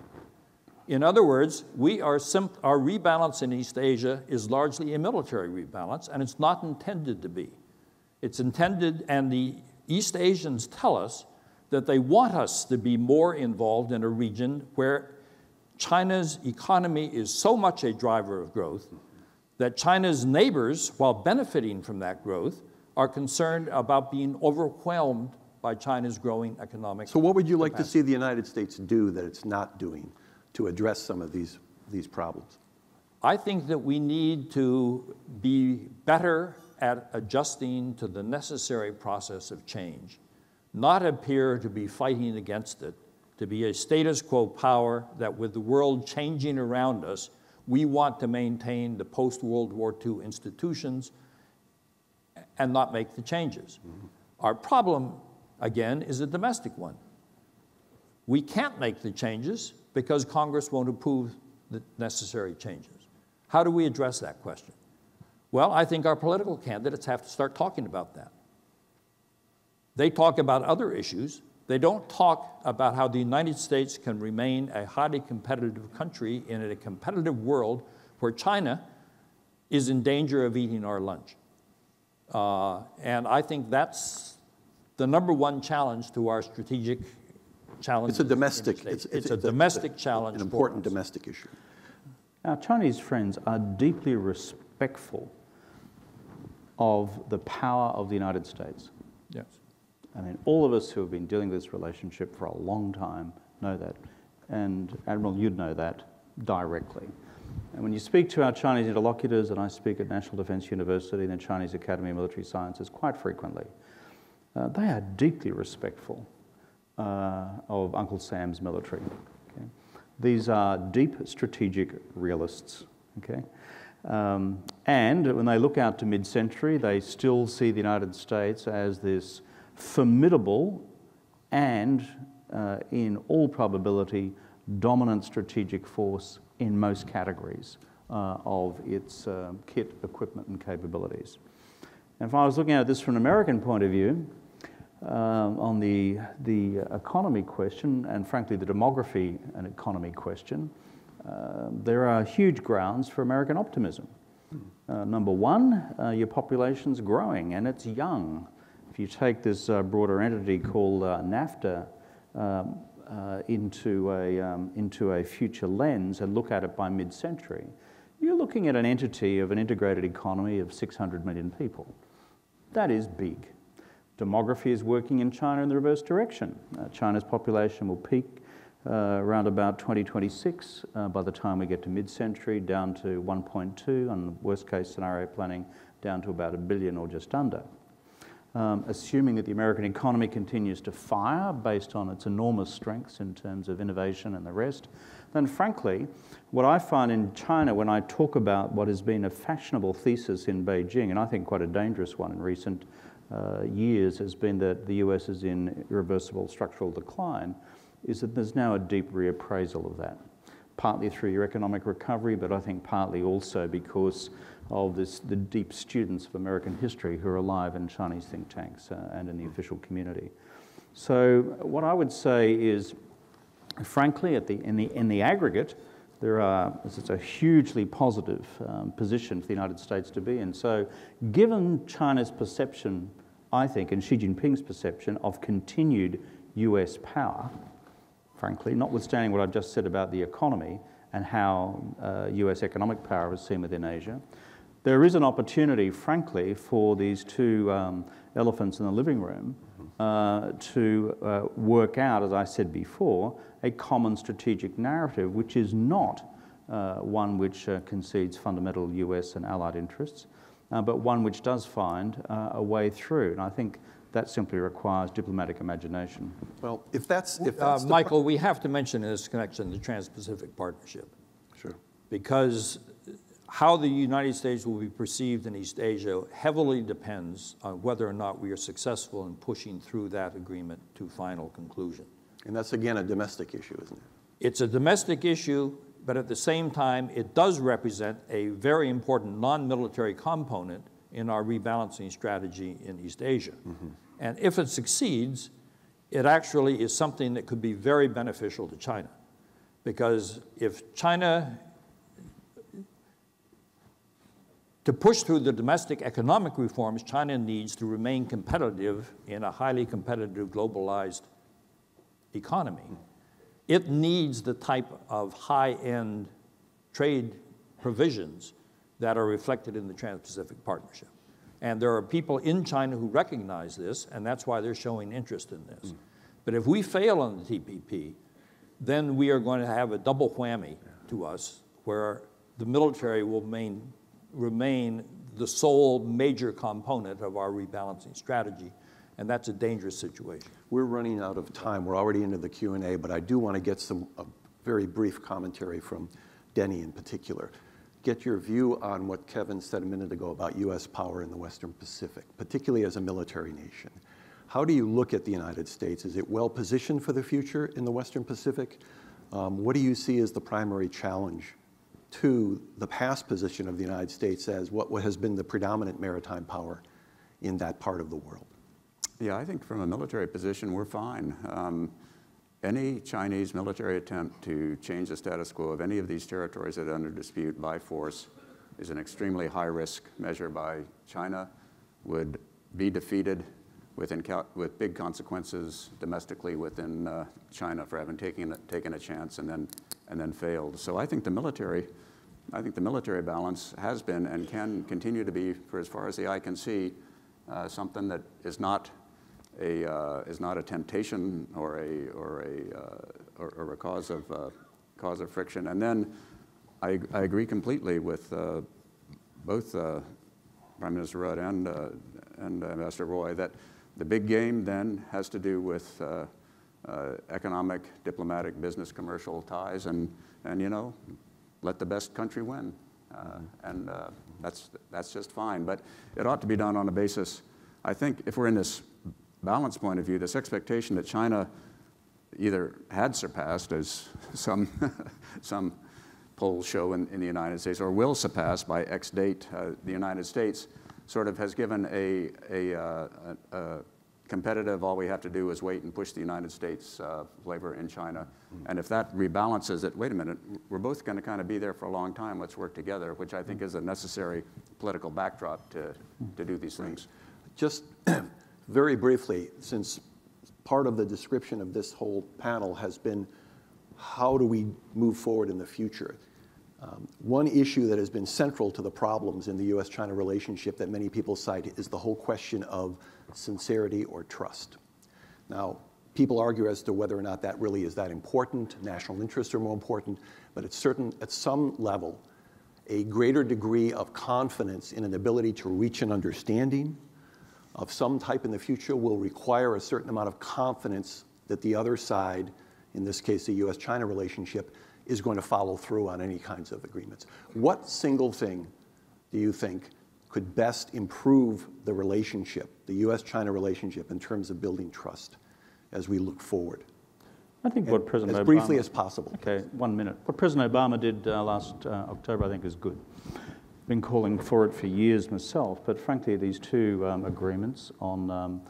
In other words, our rebalance in East Asia is largely a military rebalance, and it's not intended to be. It's intended, and the East Asians tell us that they want us to be more involved in a region where China's economy is so much a driver of growth that China's neighbors, while benefiting from that growth, are concerned about being overwhelmed by China's growing economic So what would you like to capacity. see the United States do that it's not doing to address some of these problems? I think that we need to be better at adjusting to the necessary process of change, not appear to be fighting against it, to be a status quo power that with the world changing around us, we want to maintain the post-World War II institutions and not make the changes. Mm-hmm. Our problem, again, is a domestic one. We can't make the changes because Congress won't approve the necessary changes. How do we address that question? Well, I think our political candidates have to start talking about that. They talk about other issues. They don't talk about how the United States can remain a highly competitive country in a competitive world where China is in danger of eating our lunch. And I think that's the number one challenge to our strategic challenge. It's a domestic, it's a domestic challenge. An important domestic issue. Our Chinese friends are deeply respectful of the power of the United States. Yes. I mean, all of us who have been dealing with this relationship for a long time know that. And Admiral, you'd know that directly. And when you speak to our Chinese interlocutors, and I speak at National Defense University and the Chinese Academy of Military Sciences quite frequently, they are deeply respectful of Uncle Sam's military. Okay? These are deep strategic realists. Okay? And when they look out to mid-century, they still see the United States as this formidable and, in all probability, dominant strategic force in most categories of its kit, equipment, and capabilities. And if I was looking at this from an American point of view, on the economy question, and frankly the demography and economy question, there are huge grounds for American optimism. Number one, your population's growing and it's young. If you take this broader entity called NAFTA into a future lens and look at it by mid-century, you're looking at an entity of an integrated economy of 600 million people. That is big. Demography is working in China in the reverse direction. China's population will peak around about 2026, by the time we get to mid-century, down to 1.2, and worst-case scenario planning, down to about 1 billion or just under. Assuming that the American economy continues to fire based on its enormous strengths in terms of innovation and the rest, then frankly, what I find in China when I talk about what has been a fashionable thesis in Beijing, and I think quite a dangerous one in recent years, has been that the US is in irreversible structural decline, is that there's now a deep reappraisal of that. Partly through your economic recovery, but I think partly also because of the deep students of American history who are alive in Chinese think tanks and in the official community. So what I would say is, frankly, in the aggregate, it's a hugely positive position for the United States to be in. So given China's perception, I think, and Xi Jinping's perception of continued US power, frankly, notwithstanding what I've just said about the economy and how US economic power is seen within Asia, there is an opportunity, frankly, for these two elephants in the living room to work out, as I said before, a common strategic narrative, which is not one which concedes fundamental US and allied interests, but one which does find a way through. And I think that simply requires diplomatic imagination. Well, if that's Michael, we have to mention in this connection the TransPacific Partnership. Sure. Because how the United States will be perceived in East Asia heavily depends on whether or not we are successful in pushing through that agreement to final conclusion. And that's, again, a domestic issue, isn't it? It's a domestic issue, but at the same time, it does represent a very important non-military component in our rebalancing strategy in East Asia. Mm-hmm. And if it succeeds, it actually is something that could be very beneficial to China. Because if China, to push through the domestic economic reforms China needs to remain competitive in a highly competitive globalized economy, it needs the type of high-end trade provisions that are reflected in the Trans-Pacific Partnership. And there are people in China who recognize this, and that's why they're showing interest in this. But if we fail on the TPP, then we are going to have a double whammy to us, where the military will remain the sole major component of our rebalancing strategy, and that's a dangerous situation. We're running out of time. We're already into the Q&A, but I do want to get a very brief commentary from Denny in particular. Get your view on what Kevin said a minute ago about U.S. power in the Western Pacific, particularly as a military nation. How do you look at the United States? Is it well positioned for the future in the Western Pacific? What do you see as the primary challenge to the past position of the United States as what has been the predominant maritime power in that part of the world? Yeah, I think from a military position, we're fine. Any Chinese military attempt to change the status quo of any of these territories that are under dispute by force is an extremely high-risk measure by China, would be defeated with big consequences domestically within China for having taken a chance and then failed. So I think the military balance has been and can continue to be, for as far as the eye can see, something that is not a temptation or a cause of friction. And then I agree completely with both Prime Minister Rudd and Ambassador Roy that the big game then has to do with economic, diplomatic, business, commercial ties, and let the best country win, and that's just fine. But it ought to be done on a basis. I think if we're in this balance point of view, this expectation that China either had surpassed, as some polls show in the United States, or will surpass by X date, the United States sort of has given a competitive, all we have to do is wait and push the United States flavor in China. And if that rebalances it, wait a minute, we're both going to kind of be there for a long time, let's work together, which I think is a necessary political backdrop to do these things. Just very briefly, since part of the description of this whole panel has been how do we move forward in the future? One issue that has been central to the problems in the U.S.-China relationship that many people cite is the whole question of sincerity or trust. Now, people argue as to whether or not that really is that important. National interests are more important, but it's certain at some level, a greater degree of confidence in an ability to reach an understanding of some type in the future will require a certain amount of confidence that the other side, in this case the U.S.-China relationship, is going to follow through on any kinds of agreements. What single thing do you think could best improve the relationship, the U.S.-China relationship, in terms of building trust as we look forward? I think what President Obama... As briefly as possible. Okay, 1 minute. What President Obama did last October, I think, is good. I've been calling for it for years myself, but frankly, these two agreements on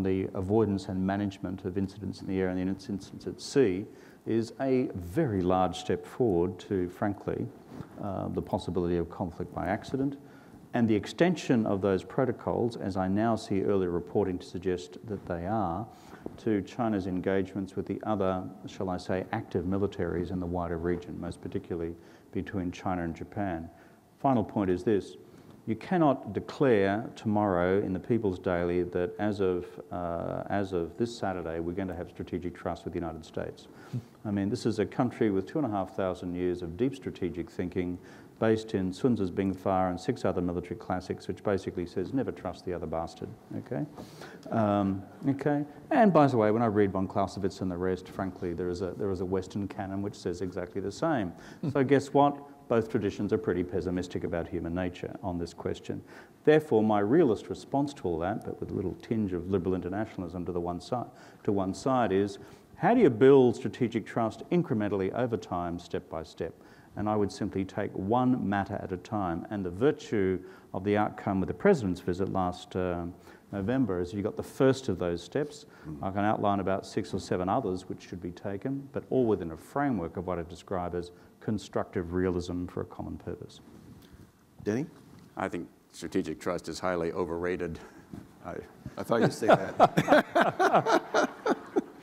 the avoidance and management of incidents in the air and the incidents at sea is a very large step forward to, frankly, the possibility of conflict by accident, and the extension of those protocols, as I now see early reporting to suggest that they are, to China's engagements with the other, shall I say, active militaries in the wider region, most particularly between China and Japan. Final point is this. You cannot declare tomorrow in the People's Daily that as of this Saturday, we're going to have strategic trust with the United States. I mean, this is a country with 2,500 years of deep strategic thinking based in Sun Tzu's Bing Fa and 6 other military classics, which basically says never trust the other bastard, okay? Okay. And by the way, when I read von Clausewitz and the rest, frankly, there is a Western canon which says exactly the same. So guess what? Both traditions are pretty pessimistic about human nature on this question. Therefore, my realist response to all that, but with a little tinge of liberal internationalism to one side, is how do you build strategic trust incrementally over time, step by step? And I would simply take one matter at a time. And the virtue of the outcome with the President's visit last November is you got the first of those steps. I can outline about 6 or 7 others which should be taken, but all within a framework of what I describe as constructive realism for a common purpose. Denny? I think strategic trust is highly overrated. I thought you'd say that.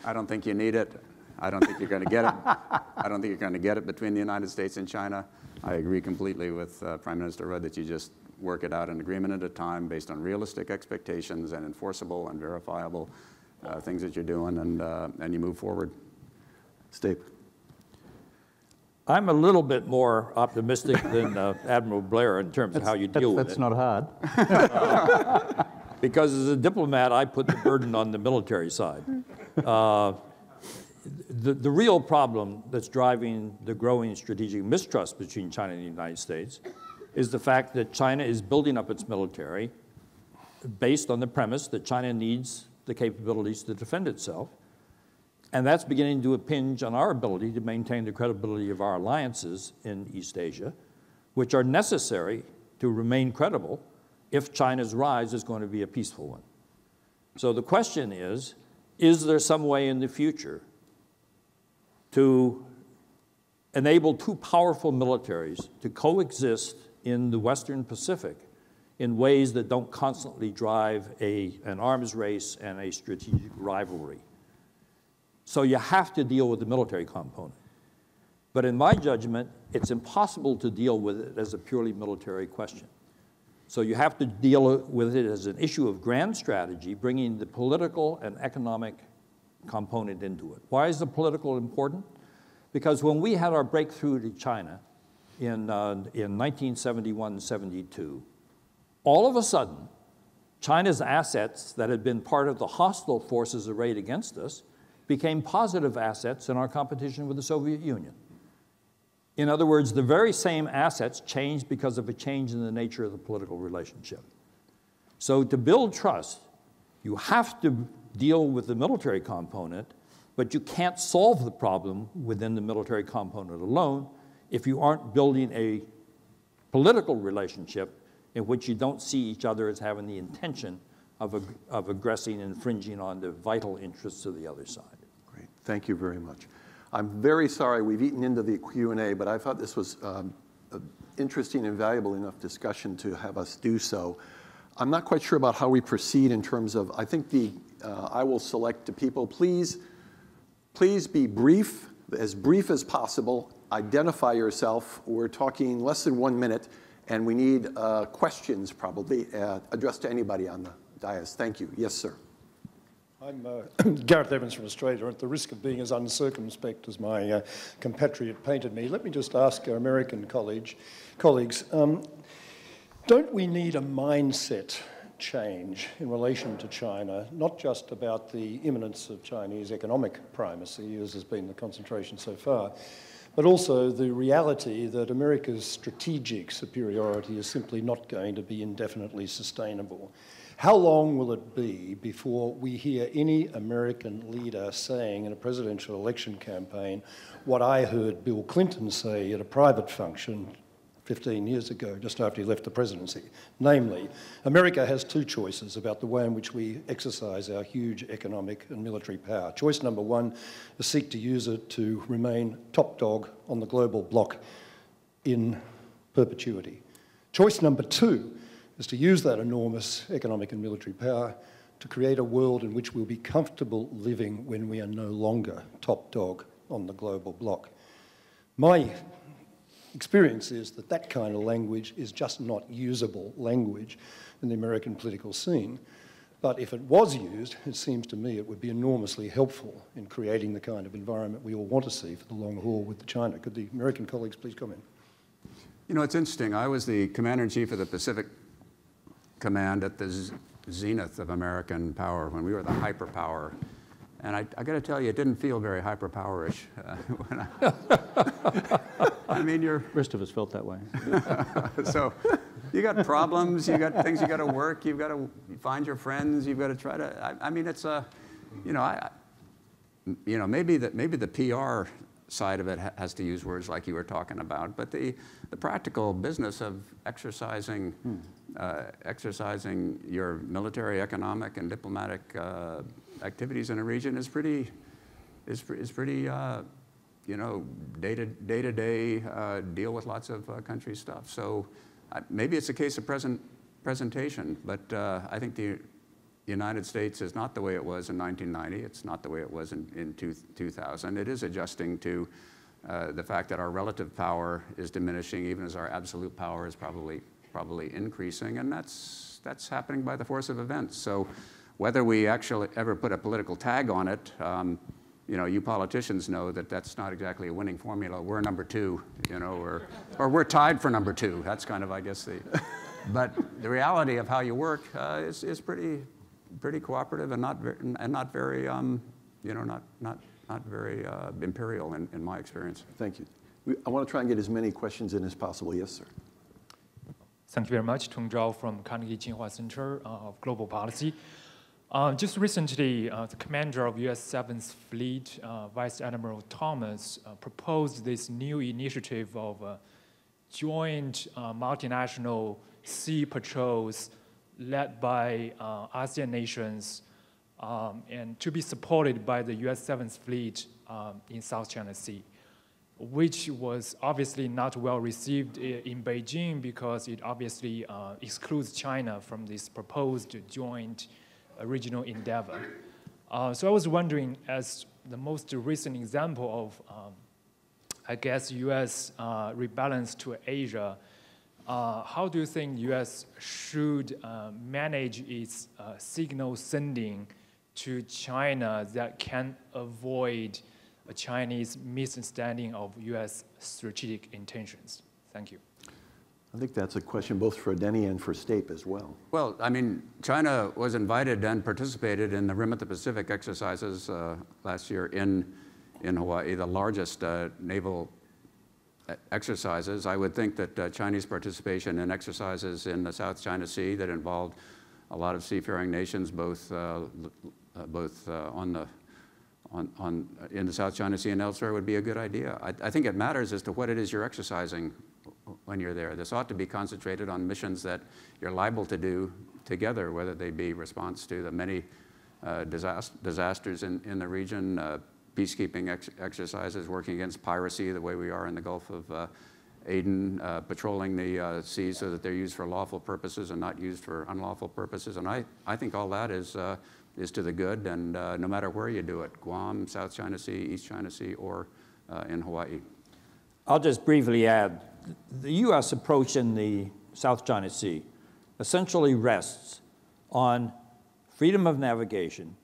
I don't think you need it. I don't think you're going to get it. I don't think you're going to get it between the United States and China. I agree completely with Prime Minister Rudd that you just work it out an agreement at a time based on realistic expectations and enforceable and verifiable things that you're doing, and you move forward. Steve. I'm a little bit more optimistic than Admiral Blair in terms of how you deal with it. That's not hard. Because as a diplomat, I put the burden on the military side. The real problem that's driving the growing strategic mistrust between China and the United States is the fact that China is building up its military based on the premise that China needs the capabilities to defend itself. And that's beginning to impinge on our ability to maintain the credibility of our alliances in East Asia, which are necessary to remain credible if China's rise is going to be a peaceful one. So the question is there some way in the future to enable two powerful militaries to coexist in the Western Pacific in ways that don't constantly drive an arms race and a strategic rivalry? So you have to deal with the military component. But in my judgment, it's impossible to deal with it as a purely military question. So you have to deal with it as an issue of grand strategy, bringing the political and economic component into it. Why is the political important? Because when we had our breakthrough to China in 1971-72, all of a sudden, China's assets that had been part of the hostile forces arrayed against us became positive assets in our competition with the Soviet Union. In other words, the very same assets changed because of a change in the nature of the political relationship. So to build trust, you have to deal with the military component, but you can't solve the problem within the military component alone if you aren't building a political relationship in which you don't see each other as having the intention of aggressing and infringing on the vital interests of the other side. Great, thank you very much. I'm very sorry we've eaten into the Q&A, but I thought this was an interesting and valuable enough discussion to have us do so. I'm not quite sure about how we proceed in terms of, I think I will select the people. Please be brief as possible. Identify yourself. We're talking less than 1 minute, and we need questions probably addressed to anybody on the dais. Thank you. Yes, sir. I'm Gareth Evans from Australia. At the risk of being as uncircumspect as my compatriot painted me, let me just ask our American colleagues, don't we need a mindset change in relation to China, not just about the imminence of Chinese economic primacy, as has been the concentration so far, but also the reality that America's strategic superiority is simply not going to be indefinitely sustainable? How long will it be before we hear any American leader saying in a presidential election campaign what I heard Bill Clinton say at a private function 15 years ago, just after he left the presidency? Namely, America has two choices about the way in which we exercise our huge economic and military power. Choice number one is seek to use it to remain top dog on the global bloc in perpetuity. Choice number two is to use that enormous economic and military power to create a world in which we'll be comfortable living when we are no longer top dog on the global bloc. My experience is that that kind of language is just not usable language in the American political scene. But if it was used, it seems to me it would be enormously helpful in creating the kind of environment we all want to see for the long haul with China. Could the American colleagues please comment? You know, it's interesting. I was the commander-in-chief of the Pacific Command at the zenith of American power when we were the hyperpower. And I got to tell you, it didn't feel very hyperpowerish. I mean, the rest of us felt that way. So you got problems, you got things you got to work, you've got to find your friends, you've got to try to. I mean, it's maybe the PR side of it has to use words like you were talking about, but the practical business of exercising your military, economic, and diplomatic activities in a region is pretty day-to-day deal with lots of country stuff. So maybe it's a case of presentation, but I think the United States is not the way it was in 1990. It's not the way it was in 2000. It is adjusting to the fact that our relative power is diminishing, even as our absolute power is probably increasing, and that's happening by the force of events. So whether we actually ever put a political tag on it, you politicians know that that's not exactly a winning formula. We're number two, or we're tied for number two. That's kind of, I guess, but the reality of how you work is pretty cooperative and not very not very imperial in my experience. Thank you. I want to try and get as many questions in as possible. Yes, sir. Thank you very much. Tong Zhao from Carnegie Tsinghua Center of Global Policy. Just recently, the commander of U.S. 7th Fleet, Vice Admiral Thomas, proposed this new initiative of joint multinational sea patrols led by ASEAN nations and to be supported by the U.S. 7th Fleet in South China Sea, which was obviously not well received in Beijing because it obviously excludes China from this proposed joint regional endeavor. So I was wondering, as the most recent example of, I guess, U.S. rebalance to Asia, how do you think U.S. should manage its signal sending to China that can avoid a Chinese misunderstanding of U.S. strategic intentions? Thank you. I think that's a question both for Denny and for Stape as well. Well, I mean, China was invited and participated in the Rim of the Pacific exercises last year in Hawaii, the largest naval exercises. I would think that Chinese participation in exercises in the South China Sea that involved a lot of seafaring nations, both in the South China Sea and elsewhere, would be a good idea. I think it matters as to what it is you're exercising when you're there. This ought to be concentrated on missions that you're liable to do together, whether they be response to the many disasters in the region, peacekeeping exercises, working against piracy the way we are in the Gulf of Aden, patrolling the seas so that they're used for lawful purposes and not used for unlawful purposes. And I think all that is to the good, and no matter where you do it, Guam, South China Sea, East China Sea, or in Hawaii. I'll just briefly add, the U.S. approach in the South China Sea essentially rests on freedom of navigation,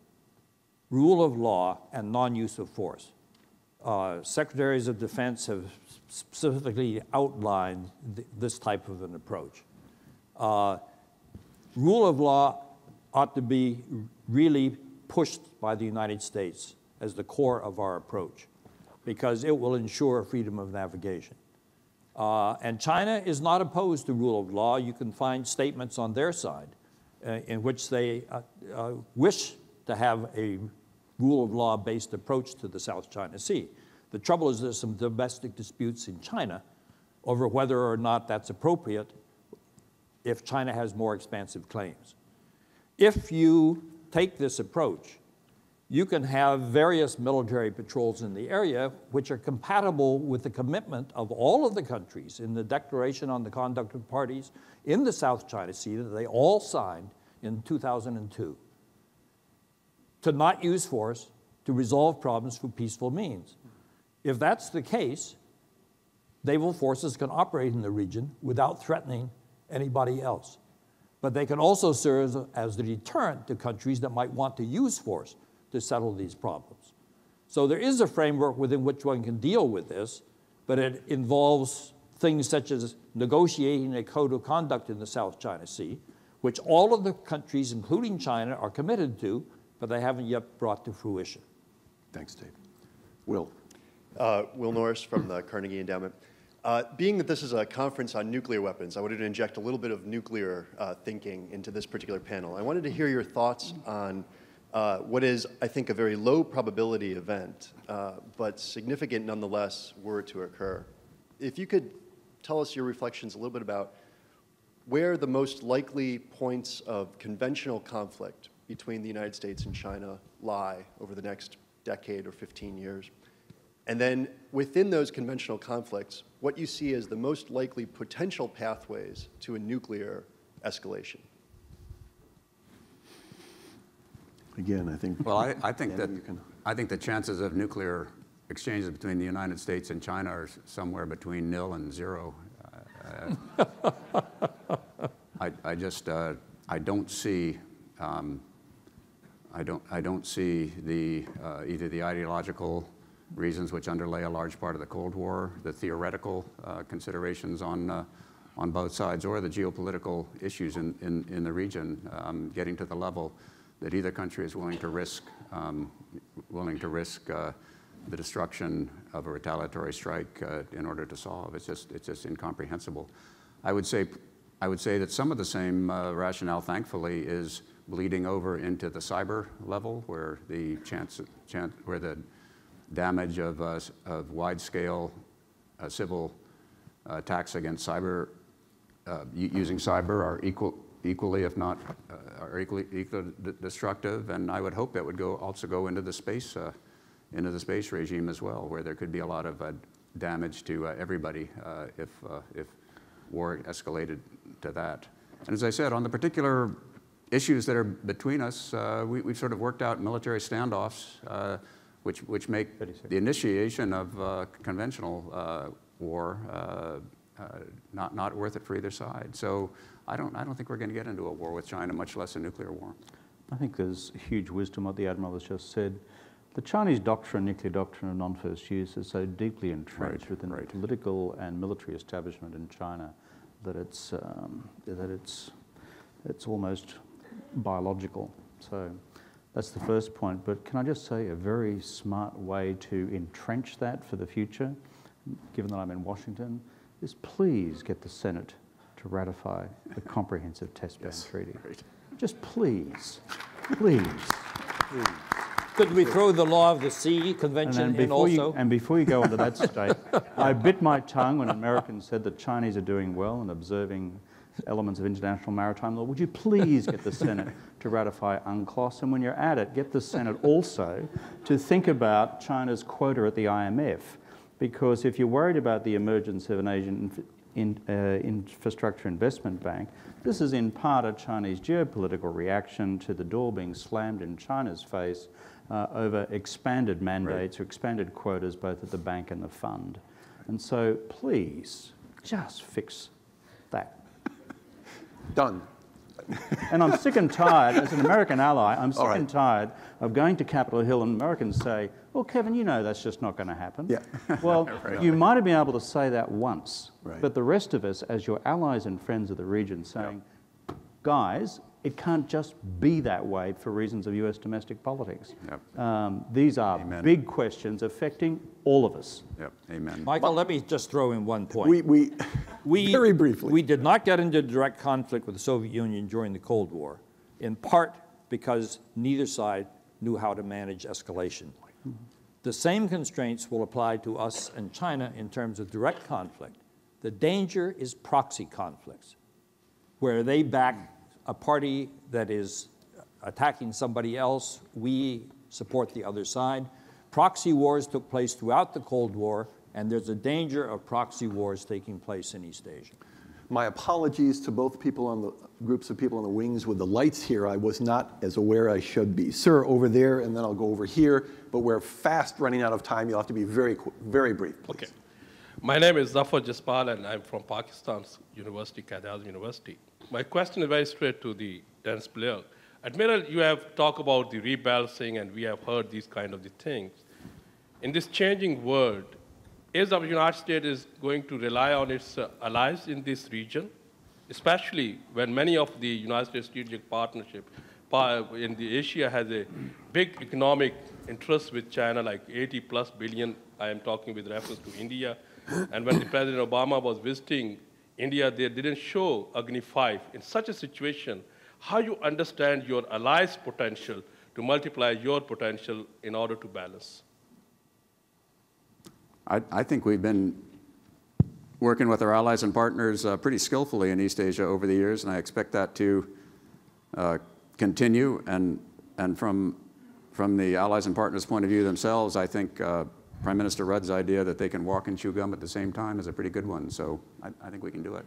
rule of law, and non-use of force. Secretaries of Defense have specifically outlined this type of an approach. Rule of law ought to be really pushed by the United States as the core of our approach, because it will ensure freedom of navigation. And China is not opposed to rule of law. You can find statements on their side in which they wish to have a rule of law-based approach to the South China Sea. The trouble is there's some domestic disputes in China over whether or not that's appropriate if China has more expansive claims. If you take this approach, you can have various military patrols in the area which are compatible with the commitment of all of the countries in the Declaration on the Conduct of Parties in the South China Sea that they all signed in 2002, to not use force to resolve problems through peaceful means. If that's the case, naval forces can operate in the region without threatening anybody else. But they can also serve as the deterrent to countries that might want to use force to settle these problems. So there is a framework within which one can deal with this, but it involves things such as negotiating a code of conduct in the South China Sea, which all of the countries, including China, are committed to, but they haven't yet brought to fruition. Thanks, Dave. Will. Will Norris from the Carnegie Endowment. Being that this is a conference on nuclear weapons, I wanted to inject a little bit of nuclear thinking into this particular panel. I wanted to hear your thoughts on what is, I think, a very low probability event, but significant nonetheless were it to occur. If you could tell us your reflections a little bit about where the most likely points of conventional conflict between the United States and China lie over the next decade or 15 years. And then within those conventional conflicts, what you see as the most likely potential pathways to a nuclear escalation. again, I think. Well, I think that you can. I think the chances of nuclear exchanges between the United States and China are somewhere between 0 and 0. I just I don't see I don't see the either the ideological reasons which underlay a large part of the Cold War, the theoretical considerations on both sides, or the geopolitical issues in the region getting to the level that either country is willing to risk the destruction of a retaliatory strike in order to solve. It's just incomprehensible. I would say that some of the same rationale, thankfully, is bleeding over into the cyber level, where the where the damage of wide-scale civil attacks against cyber using cyber are equally, if not equally destructive. And I would hope that would also go into the space regime as well, where there could be a lot of damage to everybody if war escalated to that. And as I said, on the particular issues that are between us, we've sort of worked out military standoffs, which make the initiation of conventional war not worth it for either side. So I don't think we're going to get into a war with China, much less a nuclear war. I think there's huge wisdom what the Admiral has just said. The Chinese doctrine, nuclear doctrine of non-first use, is so deeply entrenched within the political and military establishment in China that it's almost biological. So that's the first point. But can I just say a very smart way to entrench that for the future, given that I'm in Washington, is please get the Senate to ratify the Comprehensive Test Ban Treaty. Just please, please. Could we throw the Law of the Sea Convention in also? And before you go on to that state, I bit my tongue when Americans said the Chinese are doing well and observing elements of international maritime law. Would you please get the Senate to ratify UNCLOS? And when you're at it, get the Senate also to think about China's quota at the IMF. Because if you're worried about the emergence of an Asian infrastructure investment bank, this is in part a Chinese geopolitical reaction to the door being slammed in China's face over expanded mandates or expanded quotas both at the bank and the fund. And so please, just fix that. Done. And I'm sick and tired, as an American ally, I'm sick and tired of going to Capitol Hill and Americans say, well, Kevin, you know that's just not going to happen. Yeah. Well, you might have been able to say that once, but the rest of us, as your allies and friends of the region, saying, guys, it can't just be that way for reasons of US domestic politics. These are big questions affecting all of us. Amen. Michael, let me just throw in one point. We very briefly. We did not get into direct conflict with the Soviet Union during the Cold War, in part because neither side knew how to manage escalation. The same constraints will apply to us and China in terms of direct conflict. The danger is proxy conflicts, where they back a party that is attacking somebody else, we support the other side. Proxy wars took place throughout the Cold War, and there's a danger of proxy wars taking place in East Asia. My apologies to both people on the groups of people on the wings with the lights here. I was not as aware I should be. Sir, over there, and then I'll go over here. But we're fast running out of time. You'll have to be very brief, please. Okay. My name is Zafar Jaspal, and I'm from Pakistan's university, Qaeda University. My question is very straight to the Dennis Blair. Admiral, you have talked about the rebalancing, and we have heard these kind of the things. In this changing world, is the United States is going to rely on its allies in this region, especially when many of the United States strategic partnership in the Asia has a big economic interest with China, like 80+ billion. I am talking with reference to India. And when the President Obama was visiting India, they didn't show Agni 5. In such a situation, how you understand your allies' potential to multiply your potential in order to balance? I think we've been working with our allies and partners pretty skillfully in East Asia over the years, and I expect that to continue. And from the allies and partners' point of view themselves, I think Prime Minister Rudd's idea that they can walk and chew gum at the same time is a pretty good one. So I think we can do it.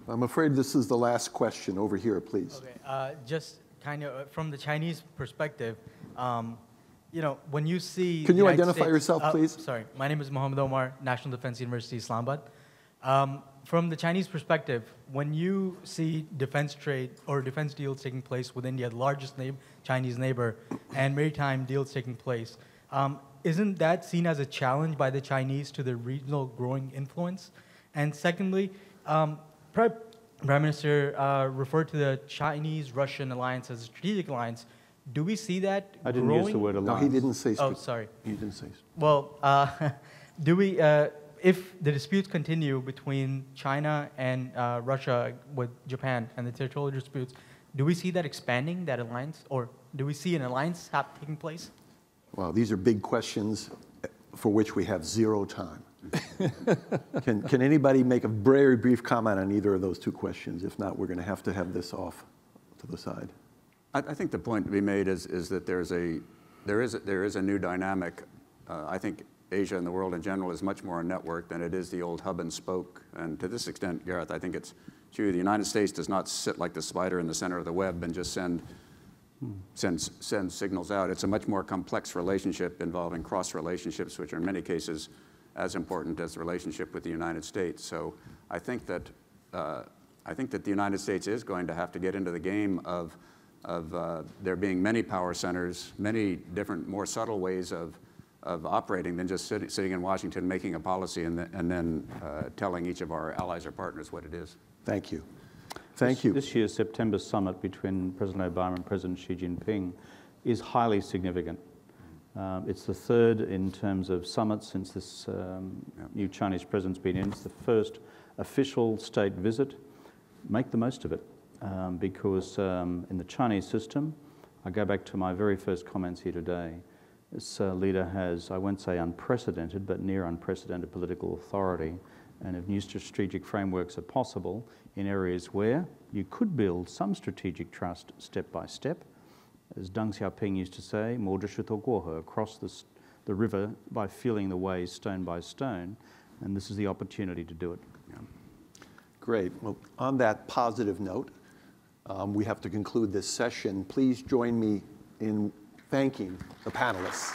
I'm afraid this is the last question. Over here, please. Okay, just kind of from the Chinese perspective, you know, when you see... Can you identify yourself, please? Sorry, my name is Mohammed Omar, National Defense University, Islamabad. From the Chinese perspective, when you see defense trade or defense deals taking place with India, the largest Chinese neighbor, and maritime deals taking place, isn't that seen as a challenge by the Chinese to their regional growing influence? And secondly, Prime Minister referred to the Chinese-Russian alliance as a strategic alliance. Do we see that I didn't growing? use the word alliance. No, he didn't say. Oh, sorry. He didn't say. Well, do we? If the disputes continue between China and Russia with Japan and the territorial disputes, do we see that expanding, that alliance, or do we see an alliance taking place? Well, these are big questions for which we have zero time. Can anybody make a very brief comment on either of those two questions? If not, we're going to have this off to the side. I think the point to be made is that there is a new dynamic. I think Asia and the world in general is much more a network than it is the old hub and spoke. And to this extent, Gareth, I think it's true. The United States does not sit like the spider in the center of the web and just send signals out. It's a much more complex relationship involving cross relationships, which are in many cases as important as the relationship with the United States. So I think that the United States is going to have to get into the game of there being many power centers, many different, more subtle ways of operating than just sitting in Washington making a policy and then telling each of our allies or partners what it is. Thank you. Thank you. This year's September summit between President Obama and President Xi Jinping is highly significant. It's the third in terms of summits since this new Chinese president's been in. It's the first official state visit. Make the most of it because in the Chinese system, I go back to my very first comments here today, this leader has, I won't say unprecedented, but near unprecedented political authority, and if new strategic frameworks are possible in areas where you could build some strategic trust step by step, as Deng Xiaoping used to say, 摸着石头过河, across the river by feeling the ways stone by stone, and this is the opportunity to do it. Yeah. Great. Well, on that positive note, we have to conclude this session. Please join me in thanking the panelists.